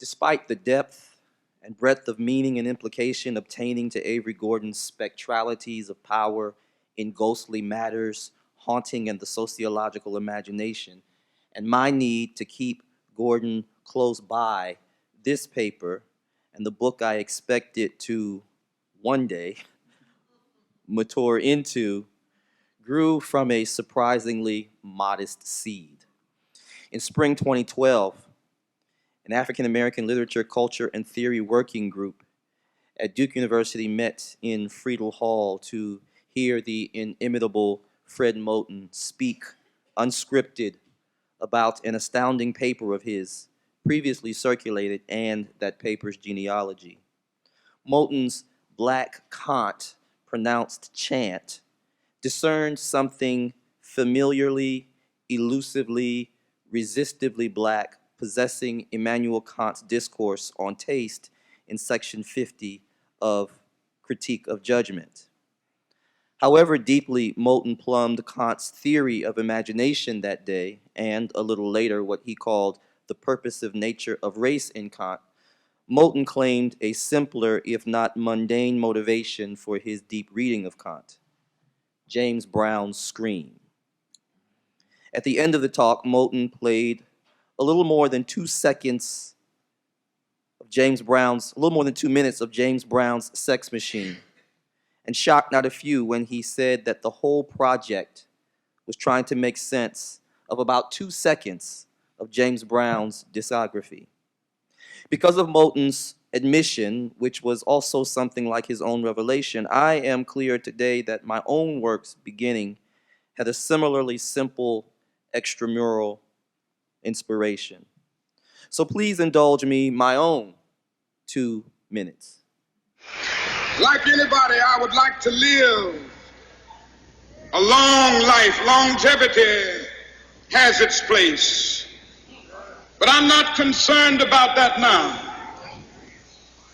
Despite the depth and breadth of meaning and implication obtaining to Avery Gordon's spectralities of power in ghostly matters, haunting in the sociological imagination, and my need to keep Gordon close by, this paper and the book I expect it to one day mature into grew from a surprisingly modest seed. In spring 2012, an African American literature, culture, and theory working group at Duke University met in Friedel Hall to hear the inimitable Fred Moten speak unscripted about an astounding paper of his, previously circulated, and that paper's genealogy. Moten's Black Kant, pronounced chant, discerned something familiarly, elusively, resistively Black, possessing Immanuel Kant's discourse on taste in section 50 of Critique of Judgment. However deeply Moten plumbed Kant's theory of imagination that day, and a little later what he called the purposive nature of race in Kant, Moten claimed a simpler, if not mundane, motivation for his deep reading of Kant: James Brown's scream. At the end of the talk, Moten played a little more than 2 seconds of a little more than 2 minutes of James Brown's Sex Machine, and shocked not a few when he said that the whole project was trying to make sense of about 2 seconds of James Brown's discography. Because of Moten's admission, which was also something like his own revelation, I am clear today that my own work's beginning had a similarly simple extramural inspiration. So please indulge me my own 2 minutes. Like anybody, I would like to live a long life. Longevity has its place. But I'm not concerned about that now.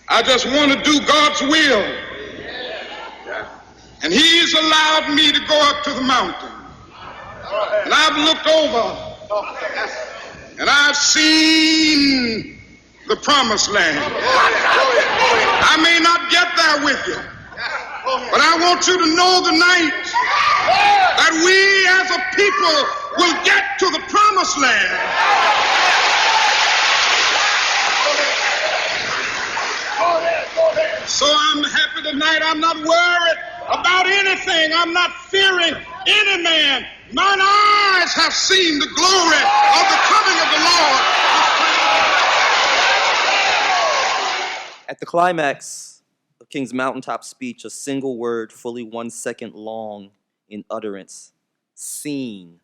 I just want to do God's will. And He's allowed me to go up to the mountain. And I've looked over and I've seen the promised land. I may not get there with you, but I want you to know tonight that we as a people will get to the promised land. So I'm happy tonight. I'm not worried about anything. I'm not fearing any man. Mine eyes have seen the glory of the coming of the Lord. At the climax of King's mountaintop speech, a single word, fully 1 second long in utterance, seen,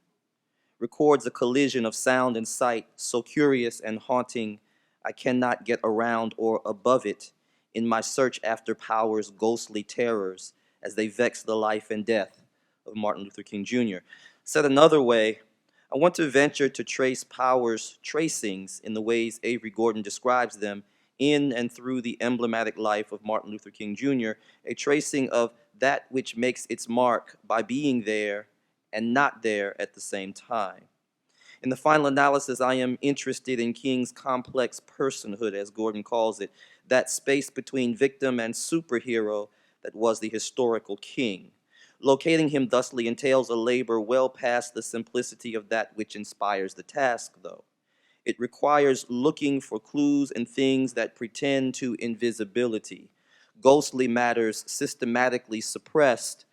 records a collision of sound and sight so curious and haunting I cannot get around or above it in my search after power's ghostly terrors as they vex the life and death of Martin Luther King Jr. Said another way, I want to venture to trace power's tracings in the ways Avery Gordon describes them in and through the emblematic life of Martin Luther King Jr., a tracing of that which makes its mark by being there and not there at the same time. In the final analysis, I am interested in King's complex personhood, as Gordon calls it, that space between victim and superhero that was the historical King. Locating him thusly entails a labor well past the simplicity of that which inspires the task, though. It requires looking for clues and things that pretend to invisibility, ghostly matters systematically suppressed,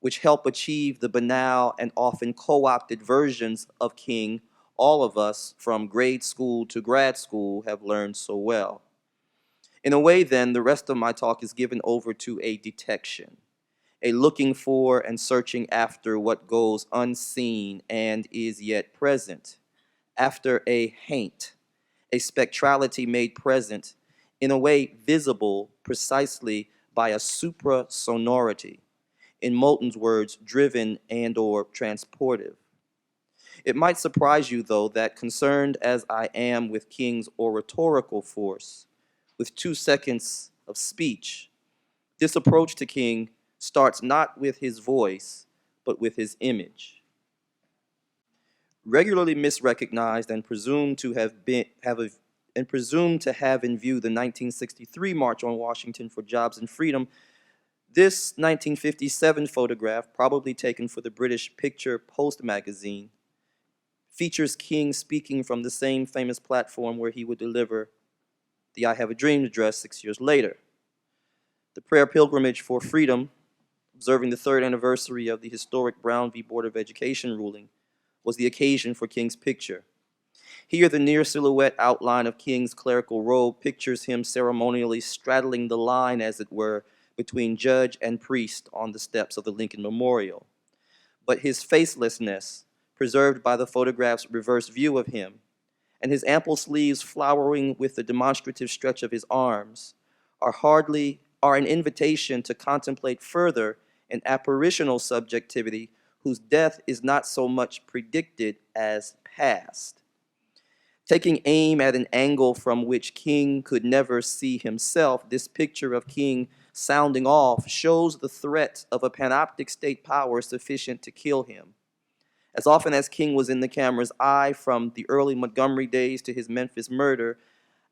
which help achieve the banal and often co-opted versions of King all of us, from grade school to grad school, have learned so well. In a way, then, the rest of my talk is given over to a detection, a looking for and searching after what goes unseen and is yet present, after a haint, a spectrality made present, in a way visible precisely by a supra-sonority, in Moulton's words, driven and or transportive. It might surprise you, though, that concerned as I am with King's oratorical force, with 2 seconds of speech, this approach to King starts not with his voice, but with his image. Regularly misrecognized and presumed to have in view the 1963 March on Washington for Jobs and Freedom, this 1957 photograph, probably taken for the British Picture Post magazine, features King speaking from the same famous platform where he would deliver the I Have a Dream address 6 years later. The prayer pilgrimage for freedom, observing the 3rd anniversary of the historic Brown v. Board of Education ruling, was the occasion for King's picture. Here, the near silhouette outline of King's clerical robe pictures him ceremonially straddling the line, as it were, between judge and priest on the steps of the Lincoln Memorial. But his facelessness, preserved by the photograph's reverse view of him, and his ample sleeves flowering with the demonstrative stretch of his arms, are an invitation to contemplate further an apparitional subjectivity whose death is not so much predicted as past. Taking aim at an angle from which King could never see himself, this picture of King sounding off shows the threat of a panoptic state power sufficient to kill him. As often as King was in the camera's eye, from the early Montgomery days to his Memphis murder,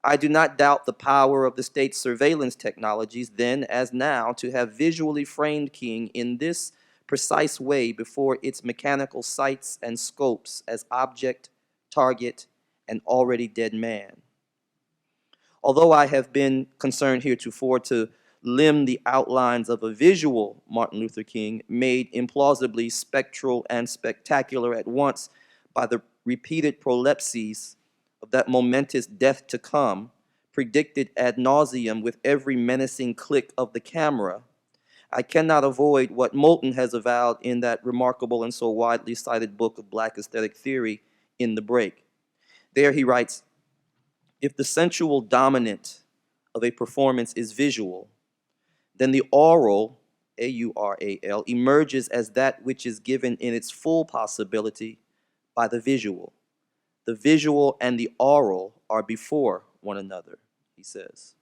I do not doubt the power of the state's surveillance technologies, then as now, to have visually framed King in this precise way before its mechanical sights and scopes as object, target, and already dead man. Although I have been concerned heretofore to limn the outlines of a visual Martin Luther King, made implausibly spectral and spectacular at once by the repeated prolepses of that momentous death to come, predicted ad nauseum with every menacing click of the camera, I cannot avoid what Moulton has avowed in that remarkable and so widely cited book of Black aesthetic theory, In the Break. There he writes, if the sensual dominant of a performance is visual, then the aural, A-U-R-A-L, emerges as that which is given in its full possibility by the visual. The visual and the aural are before one another, he says.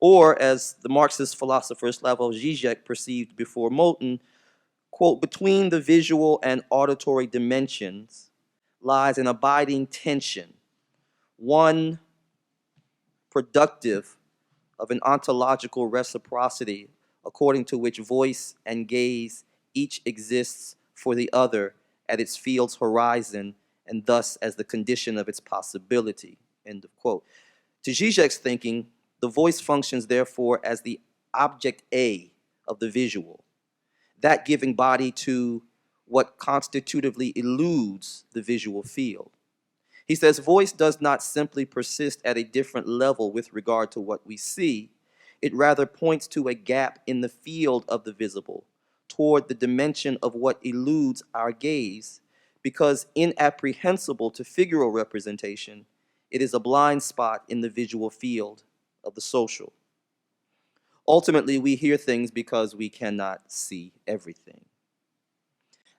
Or, as the Marxist philosopher Slavoj Žižek perceived before Moten, quote, between the visual and auditory dimensions lies an abiding tension, one productive of an ontological reciprocity according to which voice and gaze each exists for the other at its field's horizon and thus as the condition of its possibility, end of quote. To Zizek's thinking, the voice functions therefore as the object A of the visual, that giving body to what constitutively eludes the visual field. He says voice does not simply persist at a different level with regard to what we see, it rather points to a gap in the field of the visible, toward the dimension of what eludes our gaze, because inapprehensible to figural representation, it is a blind spot in the visual field of the social. Ultimately, we hear things because we cannot see everything.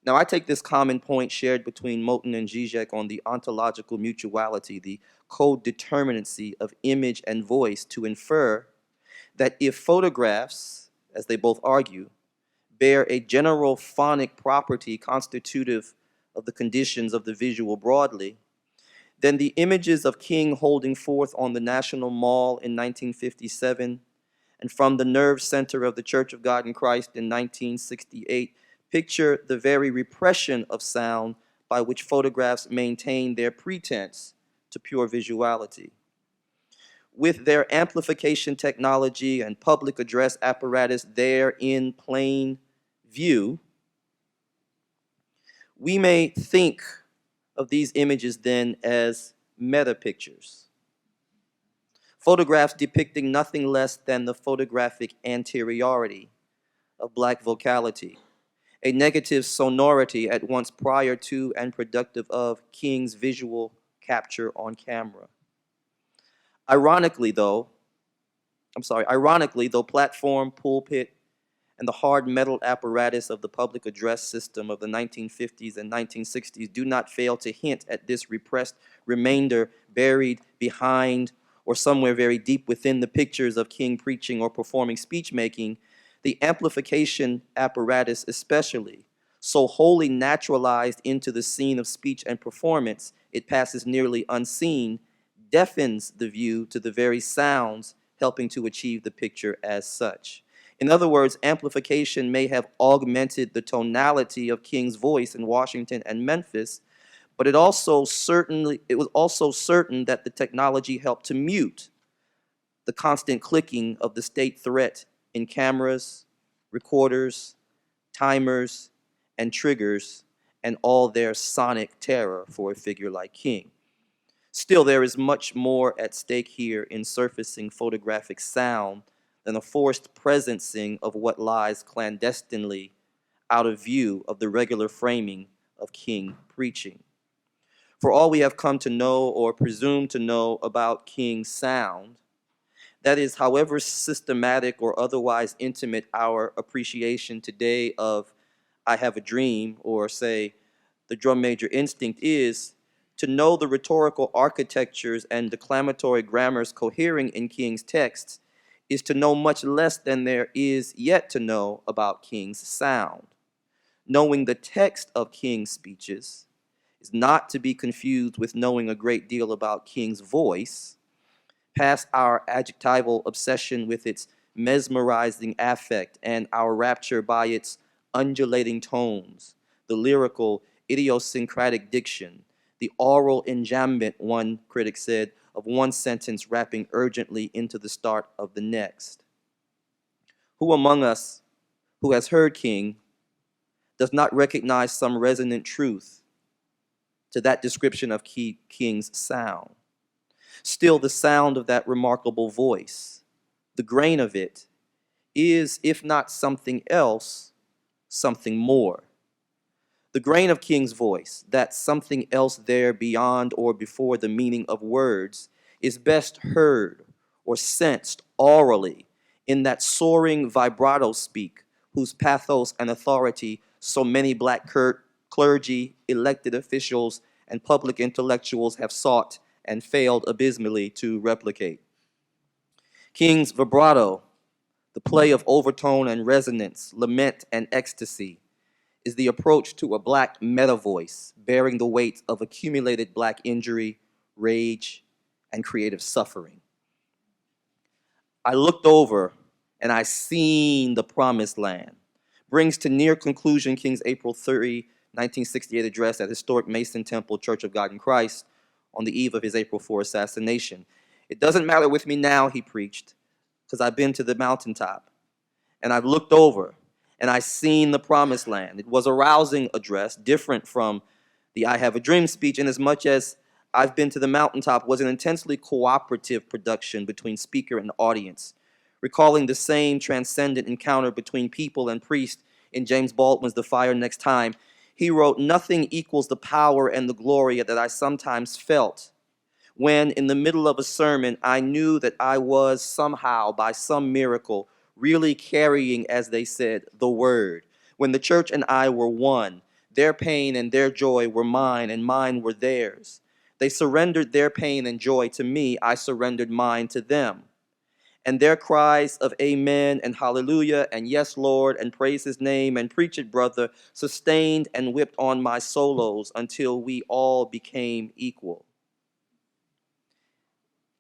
Now, I take this common point shared between Moten and Zizek on the ontological mutuality, the codeterminacy of image and voice, to infer that if photographs, as they both argue, bear a general phonic property constitutive of the conditions of the visual broadly, then the images of King holding forth on the National Mall in 1957 and from the nerve center of the Church of God in Christ in 1968 picture the very repression of sound by which photographs maintain their pretense to pure visuality. With their amplification technology and public address apparatus there in plain view, we may think of these images then as meta pictures. Photographs depicting nothing less than the photographic anteriority of black vocality, a negative sonority at once prior to and productive of King's visual capture on camera. Ironically, though platform, pulpit, and the hard metal apparatus of the public address system of the 1950s and 1960s do not fail to hint at this repressed remainder buried behind or somewhere very deep within the pictures of King preaching or performing speech-making, the amplification apparatus especially, so wholly naturalized into the scene of speech and performance, it passes nearly unseen, deafens the view to the very sounds helping to achieve the picture as such. In other words, amplification may have augmented the tonality of King's voice in Washington and Memphis, but it was also certain that the technology helped to mute the constant clicking of the state threat in cameras, recorders, timers, and triggers, and all their sonic terror for a figure like King. Still, there is much more at stake here in surfacing photographic sound than a forced presencing of what lies clandestinely out of view of the regular framing of King preaching. For all we have come to know or presume to know about King's sound, that is, however systematic or otherwise intimate our appreciation today of I Have a Dream, or say, the drum major instinct is, to know the rhetorical architectures and declamatory grammars cohering in King's texts is to know much less than there is yet to know about King's sound. Knowing the text of King's speeches is not to be confused with knowing a great deal about King's voice, past our adjectival obsession with its mesmerizing affect and our rapture by its undulating tones, the lyrical, idiosyncratic diction, the oral enjambment, one critic said, of one sentence rapping urgently into the start of the next. Who among us who has heard King does not recognize some resonant truth to that description of King's sound? Still, the sound of that remarkable voice, the grain of it, is, if not something else, something more. The grain of King's voice, that something else there beyond or before the meaning of words, is best heard or sensed orally in that soaring vibrato speak, whose pathos and authority so many black clergy, elected officials, and public intellectuals have sought and failed abysmally to replicate. King's vibrato, the play of overtone and resonance, lament and ecstasy, is the approach to a black meta voice bearing the weight of accumulated black injury, rage, and creative suffering. I looked over and I seen the promised land brings to near conclusion King's April 30, 1968 address at historic Mason Temple Church of God in Christ on the eve of his April 4 assassination. It doesn't matter with me now, he preached, because I've been to the mountaintop and I've looked over and I've seen the promised land. It was a rousing address, different from the I Have a Dream speech, in as much as I've Been to the Mountaintop was an intensely cooperative production between speaker and audience, recalling the same transcendent encounter between people and priest in James Baldwin's The Fire Next Time. He wrote, "Nothing equals the power and the glory that I sometimes felt when, in the middle of a sermon, I knew that I was somehow, by some miracle, really carrying, as they said, the word. When the church and I were one, their pain and their joy were mine, and mine were theirs. They surrendered their pain and joy to me. I surrendered mine to them. And their cries of amen and hallelujah and yes, Lord, and praise his name and preach it, brother, sustained and whipped on my solos until we all became equal."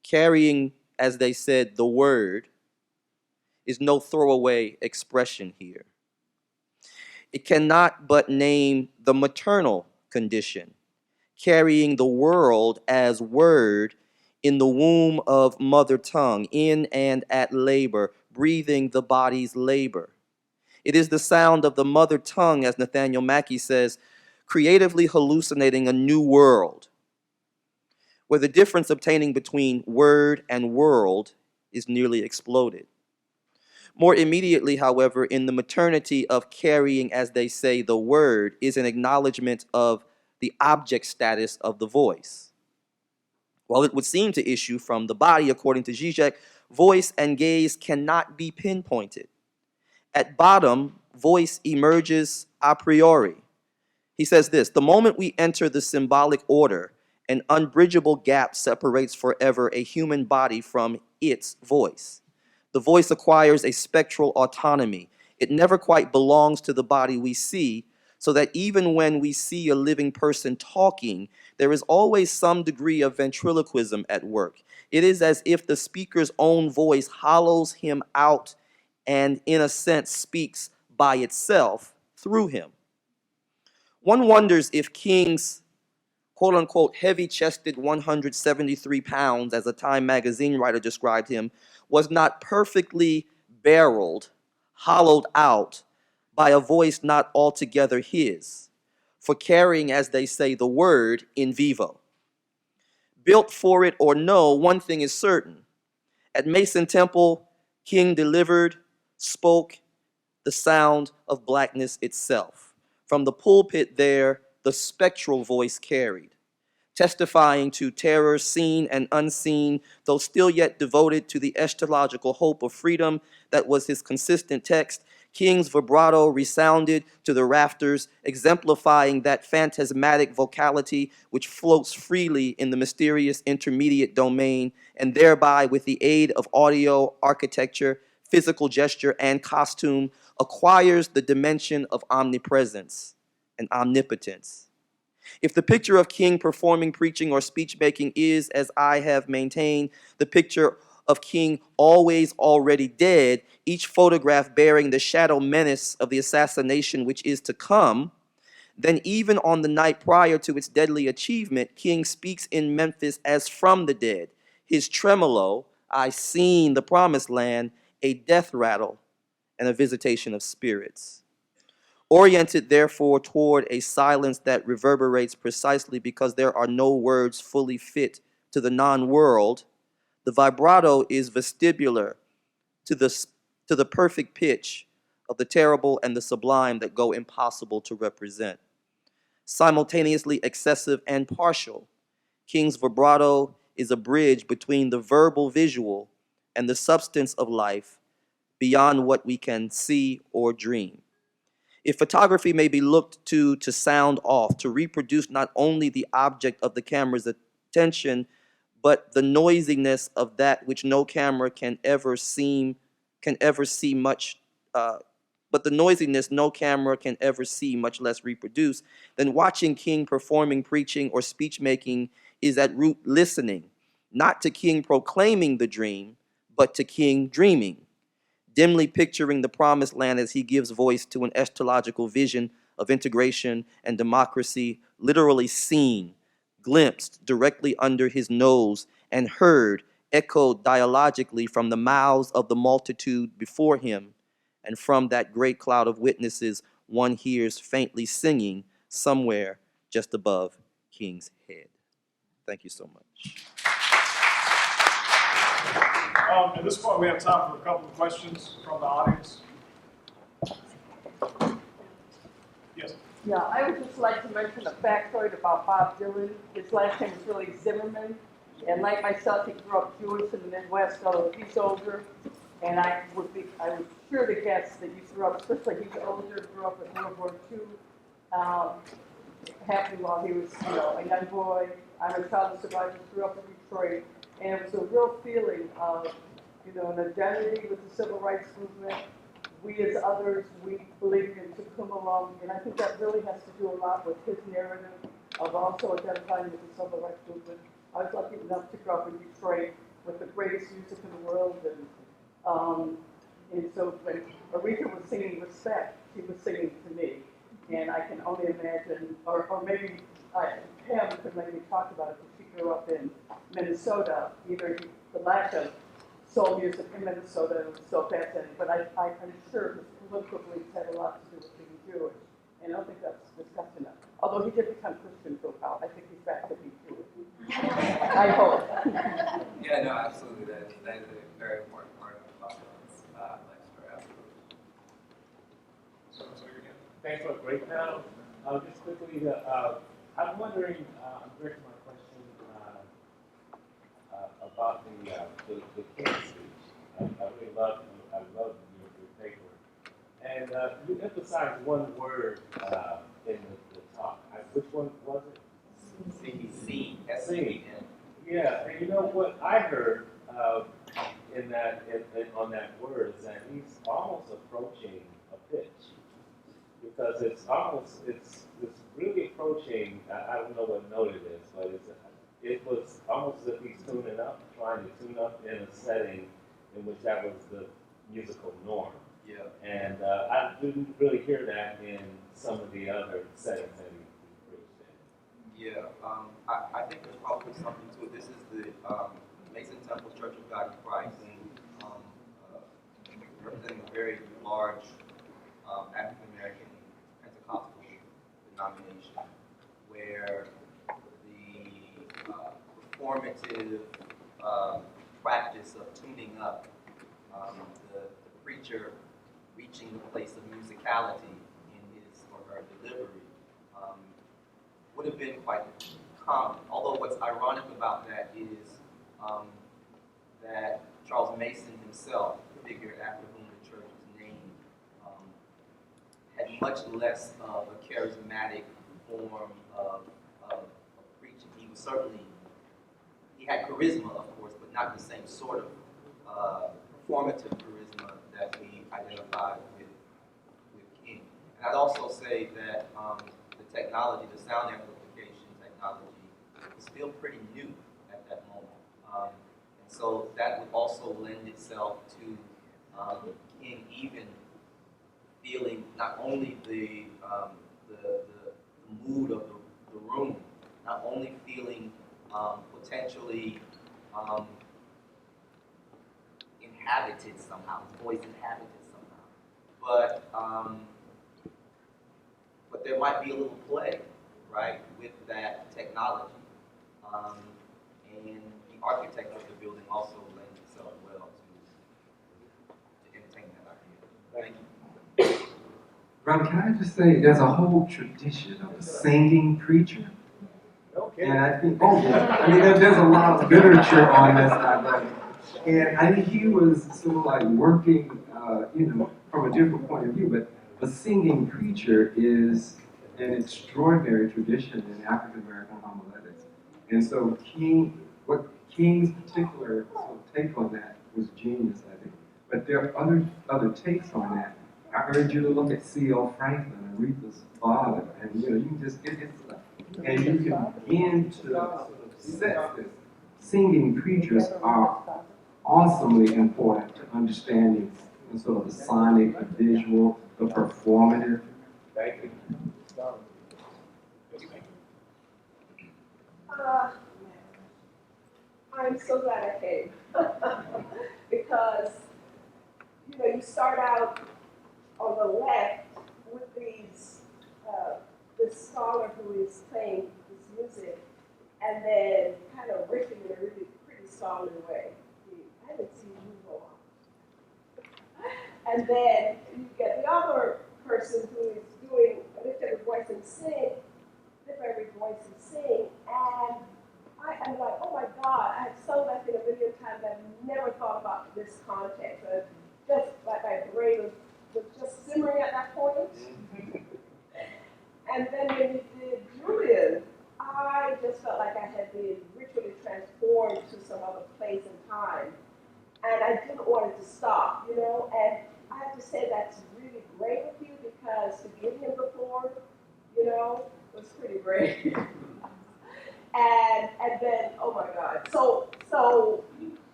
Carrying, as they said, the word is no throwaway expression here. It cannot but name the maternal condition, carrying the world as word in the womb of mother tongue, in and at labor, breathing the body's labor. It is the sound of the mother tongue, as Nathaniel Mackey says, creatively hallucinating a new world, where the difference obtaining between word and world is nearly exploded. More immediately, however, in the maternity of carrying, as they say, the word, is an acknowledgement of the object status of the voice. While it would seem to issue from the body, according to Zizek, voice and gaze cannot be pinpointed. At bottom, voice emerges a priori. He says this: "The moment we enter the symbolic order, an unbridgeable gap separates forever a human body from its voice. The voice acquires a spectral autonomy. It never quite belongs to the body we see, so that even when we see a living person talking, there is always some degree of ventriloquism at work. It is as if the speaker's own voice hollows him out and, in a sense, speaks by itself through him." One wonders if King's quote-unquote heavy-chested 173 pounds, as a Time magazine writer described him, was not perfectly barreled, hollowed out by a voice not altogether his, for carrying, as they say, the word in vivo. Built for it or no, one thing is certain. At Mason Temple, King delivered, spoke the sound of blackness itself. From the pulpit there, the spectral voice carried, testifying to terror seen and unseen, though still yet devoted to the eschatological hope of freedom that was his consistent text. King's vibrato resounded to the rafters, exemplifying that phantasmatic vocality which floats freely in the mysterious intermediate domain, and thereby, with the aid of audio, architecture, physical gesture, and costume, acquires the dimension of omnipresence and omnipotence. If the picture of King performing, preaching, or speech-making is, as I have maintained, the picture of King always already dead, each photograph bearing the shadow menace of the assassination which is to come, then even on the night prior to its deadly achievement, King speaks in Memphis as from the dead. His tremolo, "I seen the promised land," a death rattle, and a visitation of spirits. Oriented, therefore, toward a silence that reverberates precisely because there are no words fully fit to the non-world, the vibrato is vestibular to the perfect pitch of the terrible and the sublime that go impossible to represent. simultaneously excessive and partial. King's vibrato is a bridge between the verbal visual and the substance of life beyond what we can see or dream. If photography may be looked to sound off, to reproduce not only the object of the camera's attention, but the noisiness of that which no camera can ever see much, but the noisiness no camera can ever see, much less reproduce, then watching King performing, preaching, or speech making is at root listening, not to King proclaiming the dream, but to King dreaming, dimly picturing the promised land as he gives voice to an eschatological vision of integration and democracy, literally seen, glimpsed directly under his nose, and heard, echoed dialogically from the mouths of the multitude before him. And from that great cloud of witnesses, one hears faintly singing somewhere just above King's head. Thank you so much. At this point, we have time for a couple of questions from the audience. Yes. Yeah, I would just like to mention a factoid about Bob Dylan. His last name was really Zimmerman. And like myself, he grew up Jewish in the Midwest, although he's older. And I was sure to guess that you grew up, especially he's older, grew up in World War II, happened while he was, a young boy. I'm a child of survivors, grew up in Detroit. And it was a real feeling of, an identity with the civil rights movement. We as others, we believed in Cooke along, and I think that really has to do a lot with his narrative of also identifying with the civil rights movement. I was lucky enough to grow up in Detroit with the greatest music in the world, and so when Aretha was singing Respect, she was singing to me, and I can only imagine, or maybe Pam could maybe talk about it, because she grew up in Minnesota, either the lack of soul music in Minnesota was so fascinating, but I'm sure his political beliefs had a lot to do with being Jewish, and I don't think that's discussed enough. Although he did become Christian for a while, I think he's back to being Jewish. I hope. Yeah, no, absolutely. That is a very important part of Bob's lecture, absolutely. Thanks for a great panel. Just quickly, I'm wondering, I'm directing my question about the King speech. I really love your paper. And you emphasized one word in the talk. Which one was it? C. Yeah, and you know what I heard on that word is that he's almost approaching a pitch, because it's really approaching. I don't know what note it is, but it was almost as if he's trying to tune up in a setting in which that was the musical norm. Yeah. And I didn't really hear that in some of the other settings that he preached in. Yeah, I think there's probably something to it. This is the Mason Temple Church of God in Christ, representing a very large African American Pentecostal denomination, where the performative practice of tuning up the preacher reaching the place of musicality in his or her delivery would have been quite common. Although what's ironic about that is that Charles Mason himself, the figure after whom the church is named, had much less of a charismatic form of preaching. He was he had charisma, of course, but not the same sort of performative charisma that we identify with King. And I'd also say that the technology, the sound amplification technology, was still pretty new at that moment. And so that would also lend itself to King even feeling not only the mood of the room, not only feeling potentially inhabited somehow, his voice inhabited somehow, but there might be a little play, right, with that technology, and the architecture of the building also lends itself well to entertain that idea. Thank you. Brother, can I just say, there's a whole tradition of a singing preacher. Okay. And I think, oh yeah, I mean, there's a lot of literature on this. And I think he was sort of like working, from a different point of view, but the singing preacher is an extraordinary tradition in African American homiletics. And so what King's particular sort of take on that was genius, I think. But there are other takes on that. I urge you to look at C.L. Franklin and Aretha's father, and you can just get stuff. And you can begin to sort of set this. Singing preachers are awesomely important to understanding sort of the sonic, the visual, the performative. Thank you. I'm so glad I came because you start out on the left with this scholar who is playing this music and then kind of riffing in a really pretty solid way. I haven't seen you go on. And then you get the other person who is doing a different voice and sing, different voice and sing, and I'm like, oh my God, I have sung that thing a million times. I've never thought about this context. Just like my brain was just simmering at that point. And then when you did Julian, I just felt like I had been ritually transformed to some other place and time. And I didn't want it to stop, And I have to say that's really great with you because to give him the floor, was pretty great. And then, oh my God. So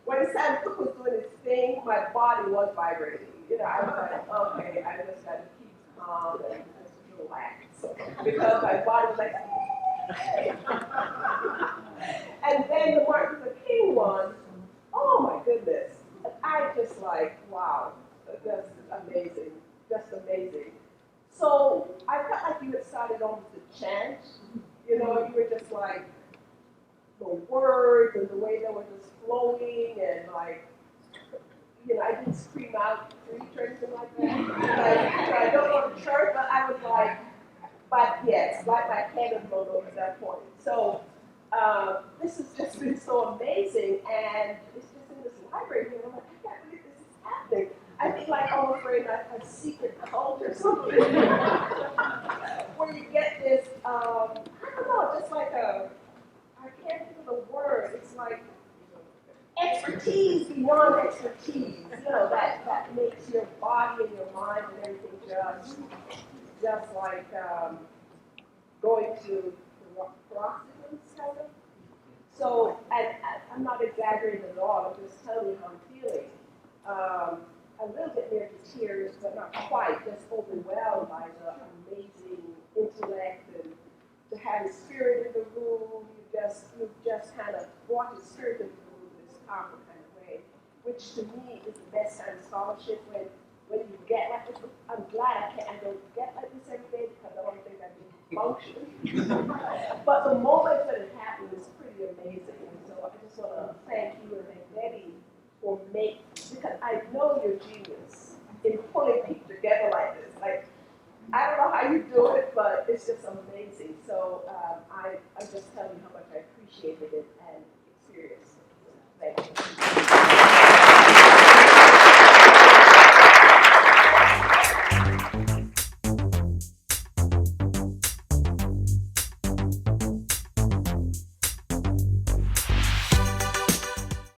when Sam Cooke was doing his thing, my body was vibrating. I was like, okay, I just got to keep calm and just relax. Because my body was like, and then the Martin Luther King one, oh my goodness. I just like, wow, that's amazing, just amazing. So I felt like you had started off with the chant. You were just like, the words and the way they were just flowing and like, I didn't scream out preach or anything like that. I don't go to church, but I was like, but yes, like my head had blown over at that point. So this has just been so amazing, and it's just in this library here. I'm like, I can't believe this is happening. I feel like almost we're in a secret cult or something, where you get this, I don't know, just like I can't think of the word. It's like expertise beyond expertise. That makes your body and your mind and everything just like going to the Crossroads, kind of. So, and I'm not exaggerating at all. I'm just telling you how I'm feeling. A little bit near to tears, but not quite. Just overwhelmed by the amazing intellect and to have the spirit in the room. You just kind of brought the spirit into the room in this powerful kind of way, which to me is the best kind of scholarship when you get like this. I'm glad I don't get like this every day because I don't think I can function. But the moment that it happened is pretty amazing. And so I just want to thank you and thank Betty for because I know you're genius in pulling people together like this. Like, I don't know how you do it, but it's just amazing. So I just tell you how much I appreciated it.